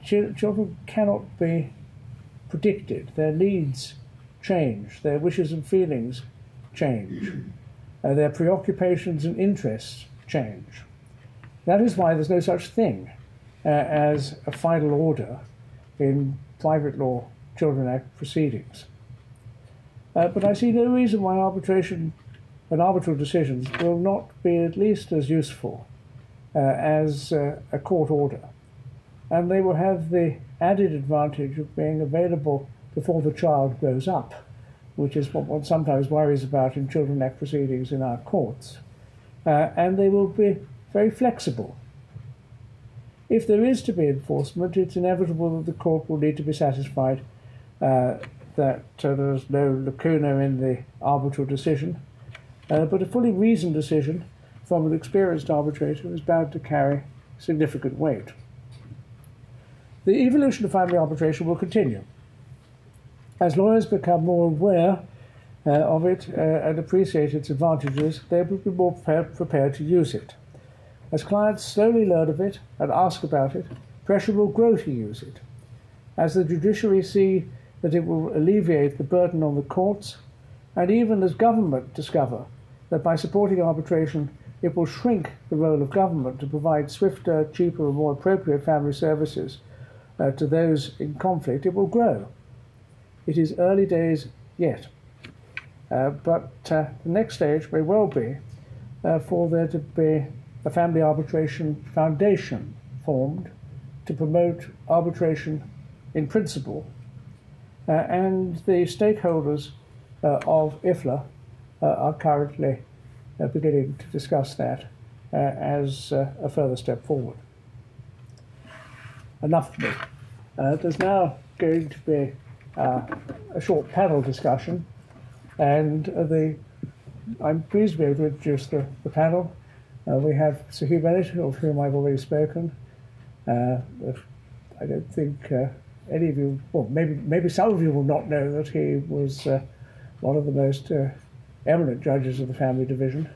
Children cannot be predicted. Their needs change, their wishes and feelings change, their preoccupations and interests change. That is why there's no such thing as a final order in private law Children Act proceedings. But I see no reason why arbitration and arbitral decisions will not be at least as useful as a court order. And they will have the added advantage of being available before the child grows up, which is what one sometimes worries about in Children Act proceedings in our courts. And they will be very flexible. If there is to be enforcement, it's inevitable that the court will need to be satisfied that there's no lacuna in the arbitral decision, but a fully reasoned decision from an experienced arbitrator is bound to carry significant weight. The evolution of family arbitration will continue. As lawyers become more aware of it and appreciate its advantages, they will be more prepared to use it. As clients slowly learn of it and ask about it, pressure will grow to use it. As the judiciary see that it will alleviate the burden on the courts, and even as government discover that by supporting arbitration it will shrink the role of government to provide swifter, cheaper and more appropriate family services to those in conflict, it will grow. It is early days yet, but the next stage may well be for there to be a family arbitration foundation formed to promote arbitration in principle, and the stakeholders of IFLA are currently beginning to discuss that as a further step forward. Enough for me. There's now going to be a short panel discussion, and I'm pleased to be able to introduce the panel. We have Sir Hugh Bennett, of whom I've already spoken. I don't think any of you, well, maybe some of you will not know that he was one of the most eminent judges of the Family Division.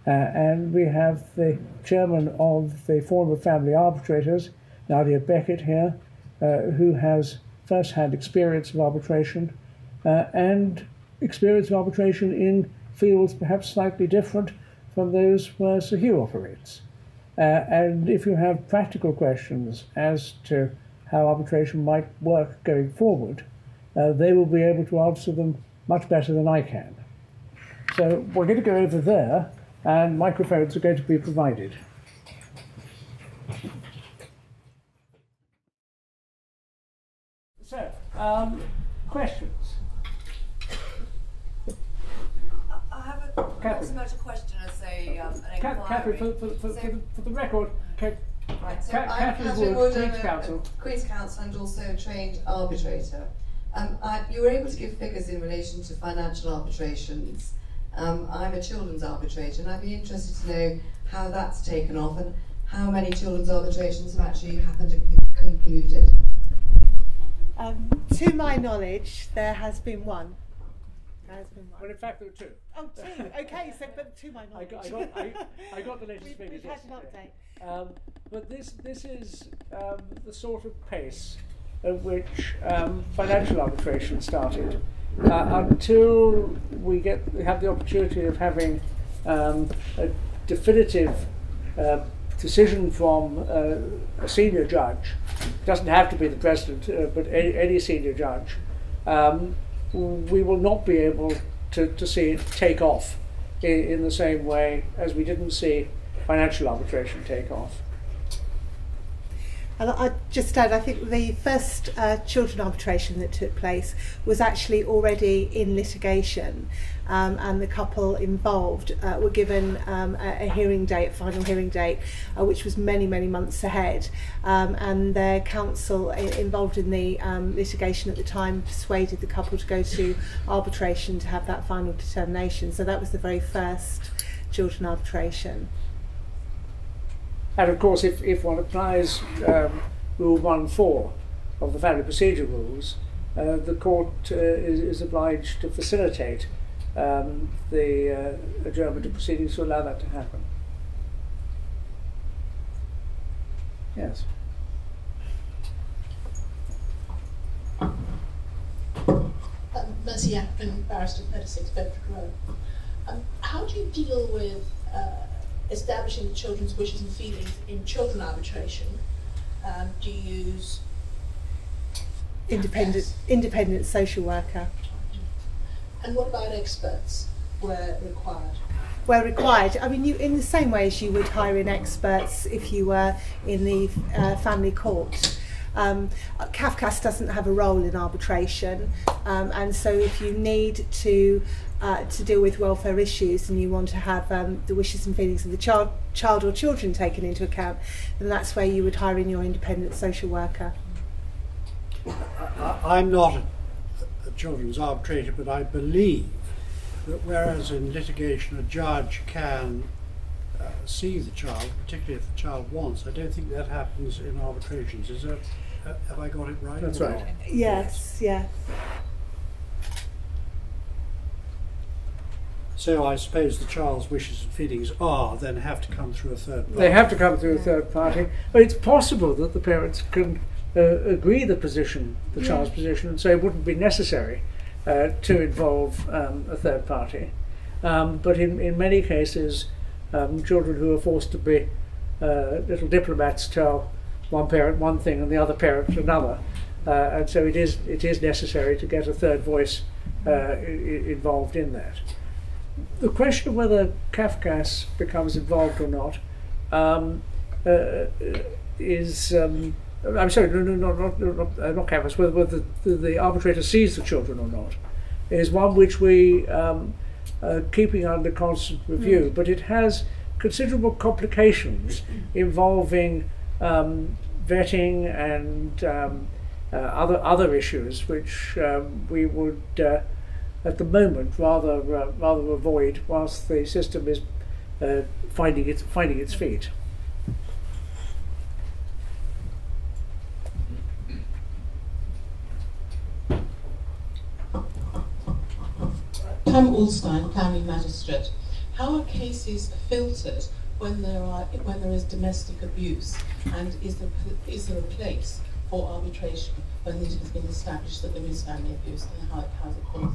And we have the chairman of the Forum of Family Arbitrators, Nadia Beckett, here, who has first-hand experience of arbitration and experience of arbitration in fields perhaps slightly different from those where Sir Hugh operates. And if you have practical questions as to how arbitration might work going forward, they will be able to answer them much better than I can. So we're going to go over there, and microphones are going to be provided. So, questions? I have not so much a question as an inquiry. Catherine, for the record, right, so I'm Catherine Wood, Queen's a Counsel. Queen's Counsel and also a trained arbitrator. You were able to give figures in relation to financial arbitrations. I'm a children's arbitrator, and I'd be interested to know how that's taken off and how many children's arbitrations have actually happened to be concluded. To my knowledge, there has been one. Well, in fact, there were two. Oh, two. Okay, so but to my knowledge, I got the latest figures we've had yesterday. an update. But this is the sort of pace at which financial arbitration started. Until we have the opportunity of having a definitive decision from a senior judge, it doesn't have to be the president, but any senior judge, we will not be able to see it take off in the same way as we didn't see financial arbitration take off. And I just add, I think the first children arbitration that took place was actually already in litigation, and the couple involved were given a hearing date, final hearing date, which was many, many months ahead. And their counsel involved in the litigation at the time persuaded the couple to go to arbitration to have that final determination. So that was the very first children arbitration. And of course, if one applies Rule 1.4 of the Family Procedure Rules, the court is obliged to facilitate the adjournment of proceedings to allow that to happen. Yes. Mercy Acton, barrister 36 Bedford Road. How do you deal with establishing the children's wishes and feelings in children arbitration? Do you use independent social worker? And what about experts where required? Where required, I mean, in the same way as you would hire in experts if you were in the family court. CAFCAS doesn't have a role in arbitration, and so if you need to deal with welfare issues and you want to have the wishes and feelings of the child or children taken into account, then that's where you would hire in your independent social worker. I'm not a children's arbitrator, but I believe that whereas in litigation a judge can see the child, particularly if the child wants. I don't think that happens in arbitrations. Is that, have I got it right? That's right. Yes, yeah. So I suppose the child's wishes and feelings then have to come through a third party. They have to come through a third party, but it's possible that the parents can agree the child's position, and so it wouldn't be necessary to involve a third party. But in many cases, children who are forced to be little diplomats tell one parent one thing and the other parent another, and so it is necessary to get a third voice involved in that. The question of whether Cafcass becomes involved or not is I'm sorry, not Cafcass. Whether the arbitrator sees the children or not is one which we are keeping under constant review, but it has considerable complications involving vetting and other issues which we would at the moment rather avoid whilst the system is finding its feet. Pam Ulstein, Family Magistrate. How are cases filtered when there is domestic abuse, and is there a place for arbitration when it has been established that there is family abuse, and how's it called?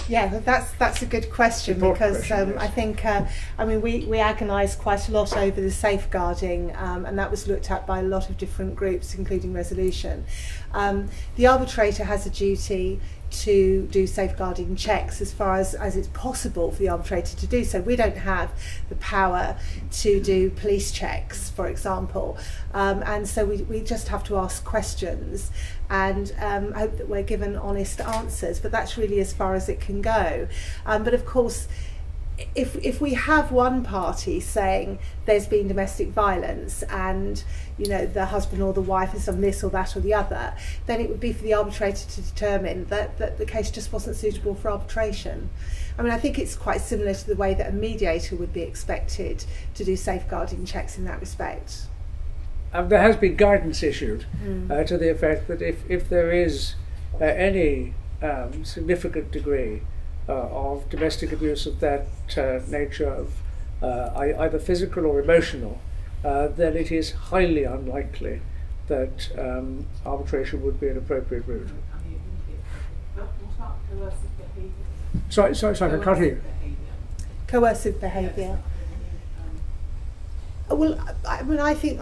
Yeah, that's a good question, because I think we agonised quite a lot over the safeguarding, and that was looked at by a lot of different groups, including Resolution. The arbitrator has a duty to do safeguarding checks as far as it's possible for the arbitrator to do so. We don't have the power to do police checks, for example, and so we just have to ask questions and hope that we're given honest answers, but that's really as far as it can go. But of course, if we have one party saying there's been domestic violence and the husband or the wife has done this or that or the other, then it would be for the arbitrator to determine that the case just wasn't suitable for arbitration. I think it's quite similar to the way that a mediator would be expected to do safeguarding checks in that respect. There has been guidance issued to the effect that if there is any significant degree of domestic abuse of that nature, of either physical or emotional, then it is highly unlikely that arbitration would be an appropriate route. Sorry, I can't hear you. Coercive behaviour. Well, I think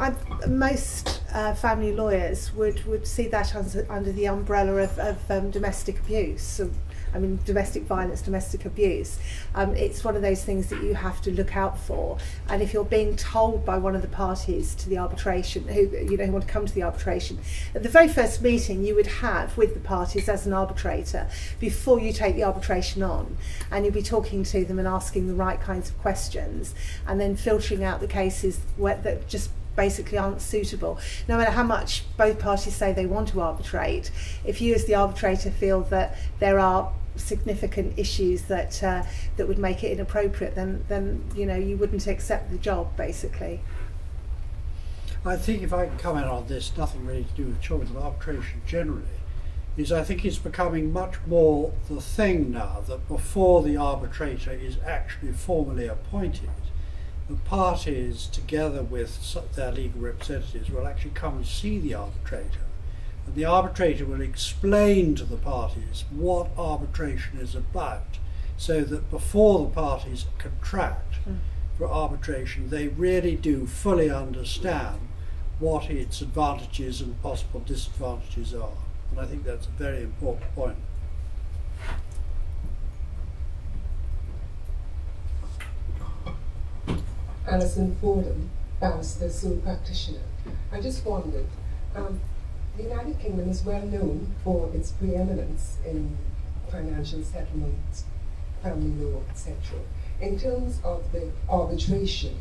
most family lawyers would see that under the umbrella of domestic abuse. Domestic violence, domestic abuse. It's one of those things that you have to look out for. And if you're being told by one of the parties to the arbitration, who want to come to the arbitration, at the very first meeting you would have with the parties as an arbitrator before you take the arbitration on, and you'll be talking to them and asking the right kinds of questions, and then filtering out the cases that just basically aren't suitable. No matter how much both parties say they want to arbitrate, if you as the arbitrator feel that there are significant issues that would make it inappropriate, then you wouldn't accept the job, basically. I think if I can comment on this, nothing really to do with children's arbitration generally, is I think it's becoming much more the thing now that before the arbitrator is actually formally appointed, the parties, together with their legal representatives, will actually come and see the arbitrator. And the arbitrator will explain to the parties what arbitration is about, so that before the parties contract for arbitration, they really do fully understand what its advantages and possible disadvantages are. And I think that's a very important point. Alison Fordham, barrister, sole practitioner. I just wondered, the United Kingdom is well known for its preeminence in financial settlement, family law, etc. In terms of the arbitration,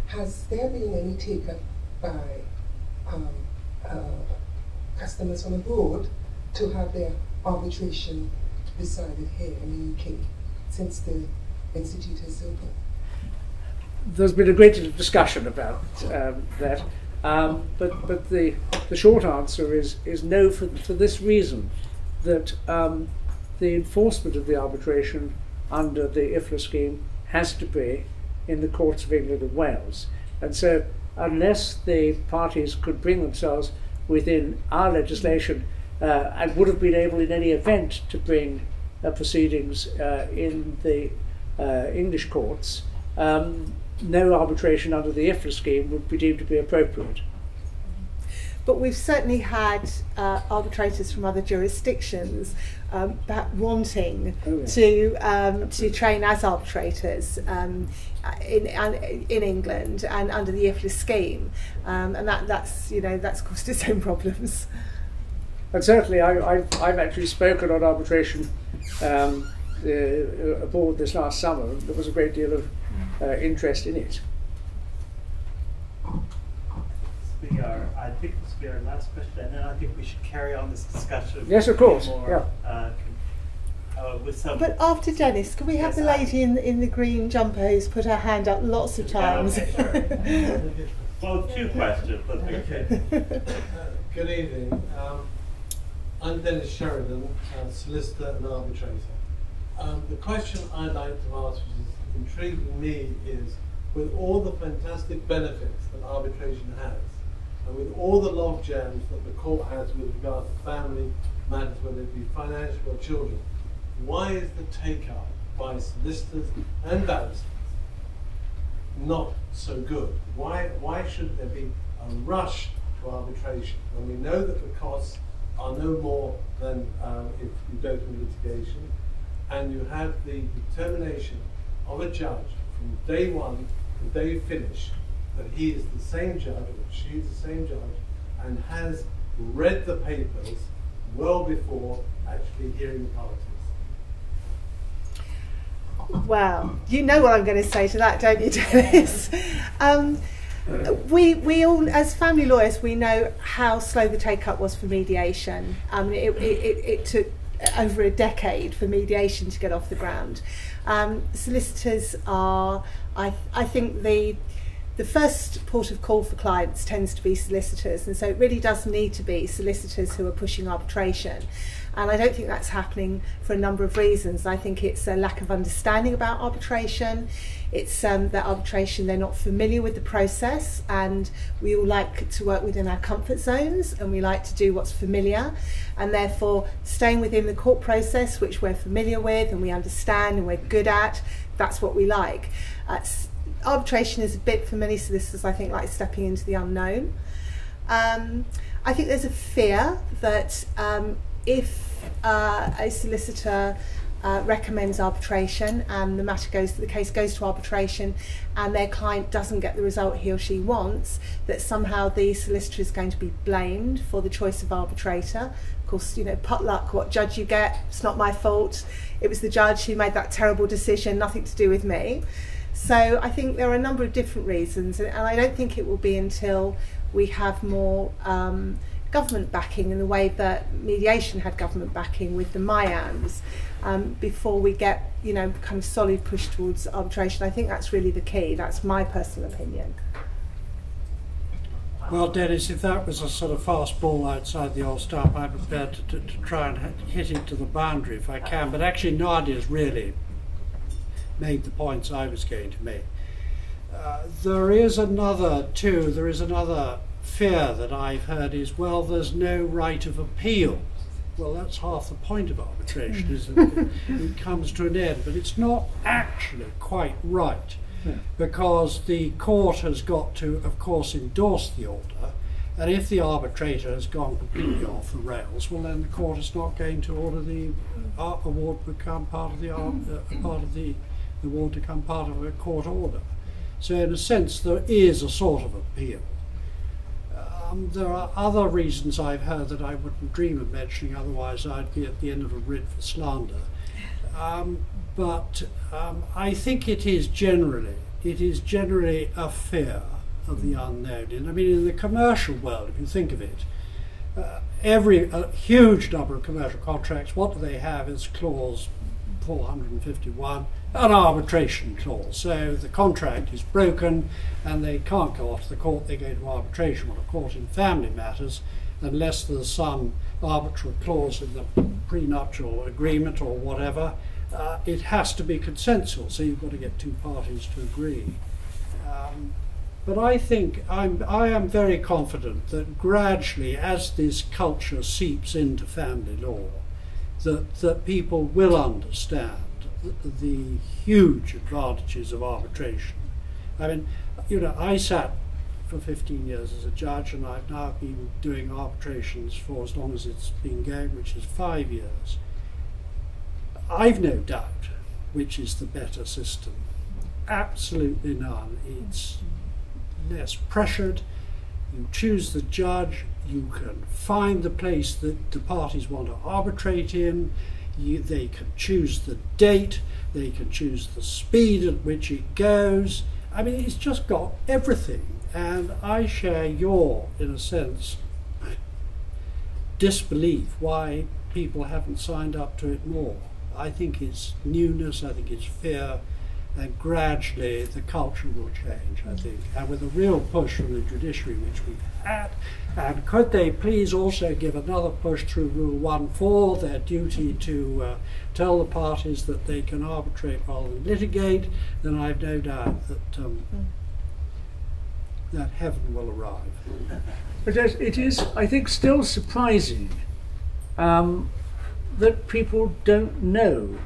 has there been any take-up by customers from abroad to have their arbitration decided here in the UK since the Institute has opened? there's been a great deal of discussion about that, but the short answer is no, for this reason, that the enforcement of the arbitration under the IFLA scheme has to be in the courts of England and Wales. And so unless the parties could bring themselves within our legislation and would have been able in any event to bring proceedings in the English courts, no arbitration under the IFLA scheme would be deemed to be appropriate. But we've certainly had arbitrators from other jurisdictions wanting to train as arbitrators in England and under the IFLA scheme, and that's caused its own problems. And certainly, I've actually spoken on arbitration aboard this last summer. There was a great deal of interest in it. I think this will be our last question, and then I think we should carry on this discussion. Yes, of course. More, with some. But after Dennis, can we have the lady in the green jumper who's put her hand up lots of times? Okay, sure. Well, 2 questions. But okay. Good evening. I'm Dennis Sheridan, solicitor and arbitrator. The question I'd like to ask, which is intriguing me, is with all the fantastic benefits that arbitration has, and with all the log jams that the court has with regard to family matters, whether it be financial or children, why is the take-up by solicitors and barristers not so good? Why should there be a rush to arbitration when we know that the costs are no more than if you go to litigation, and you have the determination of a judge from day one to day finish that he is the same judge, or she is the same judge, and has read the papers well before actually hearing the parties? Well, you know what I'm going to say to that, don't you, Dennis? We all, as family lawyers, we know how slow the take-up was for mediation. It took over a decade for mediation to get off the ground. Solicitors are, I think the first port of call for clients tends to be solicitors, and so it really does need to be solicitors who are pushing arbitration. And I don't think that's happening for a number of reasons. I think it's a lack of understanding about arbitration. It's that arbitration, they're not familiar with the process, and we all like to work within our comfort zones, and we like to do what's familiar, and therefore staying within the court process, which we're familiar with and we understand and we're good at, that's what we like. Arbitration is a bit, for many solicitors, I think, like stepping into the unknown. I think there's a fear that if a solicitor recommends arbitration and the case goes to arbitration and their client doesn't get the result he or she wants, that somehow the solicitor is going to be blamed for the choice of arbitrator. Of course, you know, pot luck, what judge you get, it's not my fault. It was the judge who made that terrible decision, nothing to do with me. So I think there are a number of different reasons, and I don't think it will be until we have more government backing in the way that mediation had government backing with the MIAMs, before we get, you know, kind of solid push towards arbitration. I think that's really the key. That's my personal opinion. Well, Dennis, if that was a sort of fast ball outside the old stump, I'm prepared to try and hit it to the boundary if I can. But actually, Nadia's really made the points I was going to make. There is another fear that I've heard is, well, there's no right of appeal. Well, that's half the point of arbitration, isn't it? It comes to an end, but it's not actually quite right, because the court has got to, of course, endorse the order, and if the arbitrator has gone completely off the rails, well, then the court is not going to order the award to become part of the award to become part of a court order. So, in a sense, there is a sort of appeal. There are other reasons I've heard that I wouldn't dream of mentioning, otherwise I'd be at the end of a writ for slander. But I think it is generally a fear of the unknown. And I mean, in the commercial world, if you think of it, a huge number of commercial contracts, what do they have is clause 451, an arbitration clause. So the contract is broken and they can't go off to the court, they go to arbitration. Well, of course, in family matters, unless there's some arbitrary clause in the prenuptial agreement or whatever, it has to be consensual, so you've got to get two parties to agree. But I think I am very confident that gradually, as this culture seeps into family law, that people will understand the huge advantages of arbitration. I mean, you know, I sat for 15 years as a judge, and I've now been doing arbitrations for as long as it's been going, which is 5 years. I've no doubt which is the better system. Absolutely none. It's less pressured. You choose the judge. You can find the place that the parties want to arbitrate in. They can choose the date. They can choose the speed at which it goes. I mean, it's just got everything. And I share your, in a sense, disbelief why people haven't signed up to it more. I think it's newness, I think it's fear, and gradually the culture will change, I think. And with a real push from the judiciary, which we've had, and could they please also give another push through Rule 1.4, their duty to tell the parties that they can arbitrate rather than litigate, then I've no doubt that that heaven will arrive. But it is, I think, still surprising that people don't know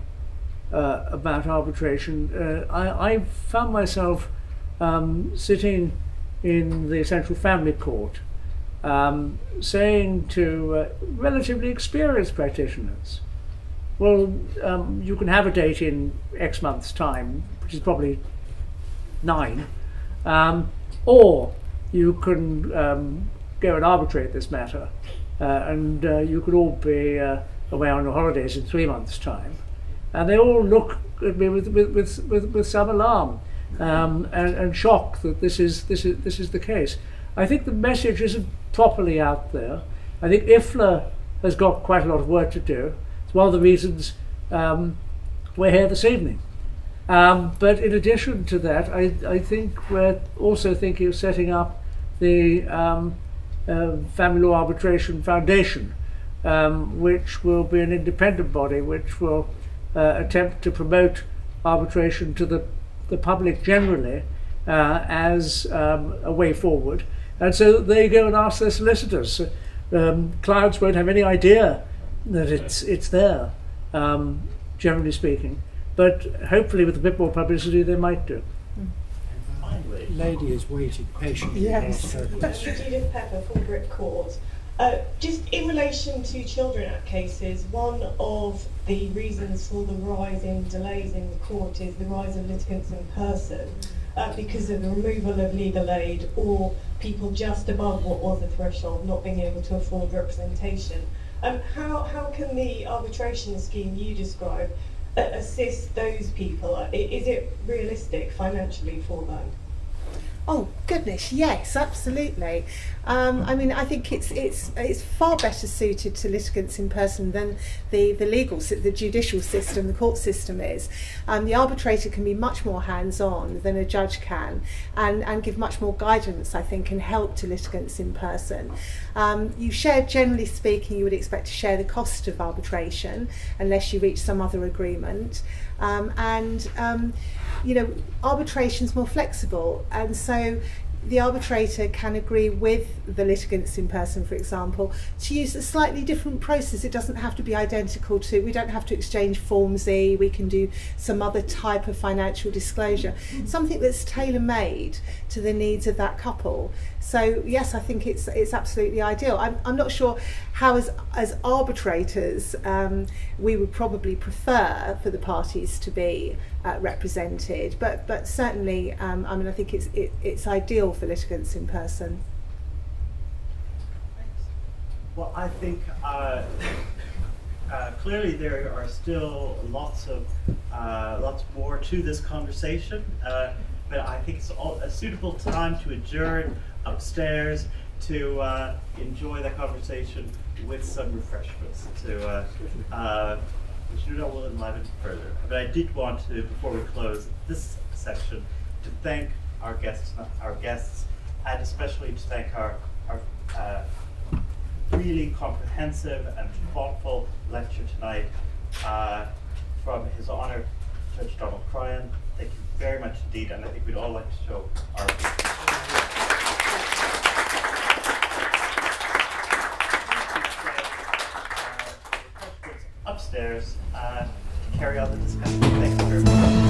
about arbitration. I found myself sitting in the Central Family Court saying to relatively experienced practitioners, well, you can have a date in X months' time, which is probably 9, or you can go and arbitrate this matter, and you could all be away on your holidays in 3 months' time. And they all look at me with some alarm and shock that this is the case. I think the message isn't properly out there. I think IFLA has got quite a lot of work to do. It's one of the reasons we're here this evening. But in addition to that, I think we're also thinking of setting up the Family Law Arbitration Foundation, which will be an independent body which will attempt to promote arbitration to the public generally as a way forward. And so they go and ask their solicitors. Clients won't have any idea that it's there, generally speaking. But hopefully with a bit more publicity they might do. Finally, lady is waiting patiently. Yes. Judith Pepper from Brick Court. Just in relation to Children Act cases, one of the reasons for the rise in delays in the court is the rise of litigants in person because of the removal of legal aid or people just above what was the threshold not being able to afford representation. How can the arbitration scheme you describe assist those people? Is it realistic financially for them? Oh goodness, yes, absolutely. I mean, I think it's far better suited to litigants in person than the judicial system, the court system is. The arbitrator can be much more hands-on than a judge can, and give much more guidance, I think, and help to litigants in person. You share, generally speaking, you would expect to share the cost of arbitration unless you reach some other agreement. You know, arbitration's more flexible, and so the arbitrator can agree with the litigants in person, for example, to use a slightly different process. It doesn't have to be identical to, we don't have to exchange Forms E, we can do some other type of financial disclosure, something that's tailor-made to the needs of that couple. So yes, I think it's absolutely ideal. I'm not sure how as arbitrators we would probably prefer for the parties to be represented, but certainly I mean, I think it's ideal for litigants in person. Well, I think clearly there are still lots more to this conversation, but I think it's a suitable time to adjourn upstairs to enjoy the conversation with some refreshments. which no doubt will enliven further. But I did want to, before we close this section, to thank our guests, and especially to thank our really comprehensive and thoughtful lecture tonight from His Honour Judge Cryan. Thank you very much indeed, and I think we'd all like to show our appreciation. Upstairs to carry on the discussion. Thank you very much.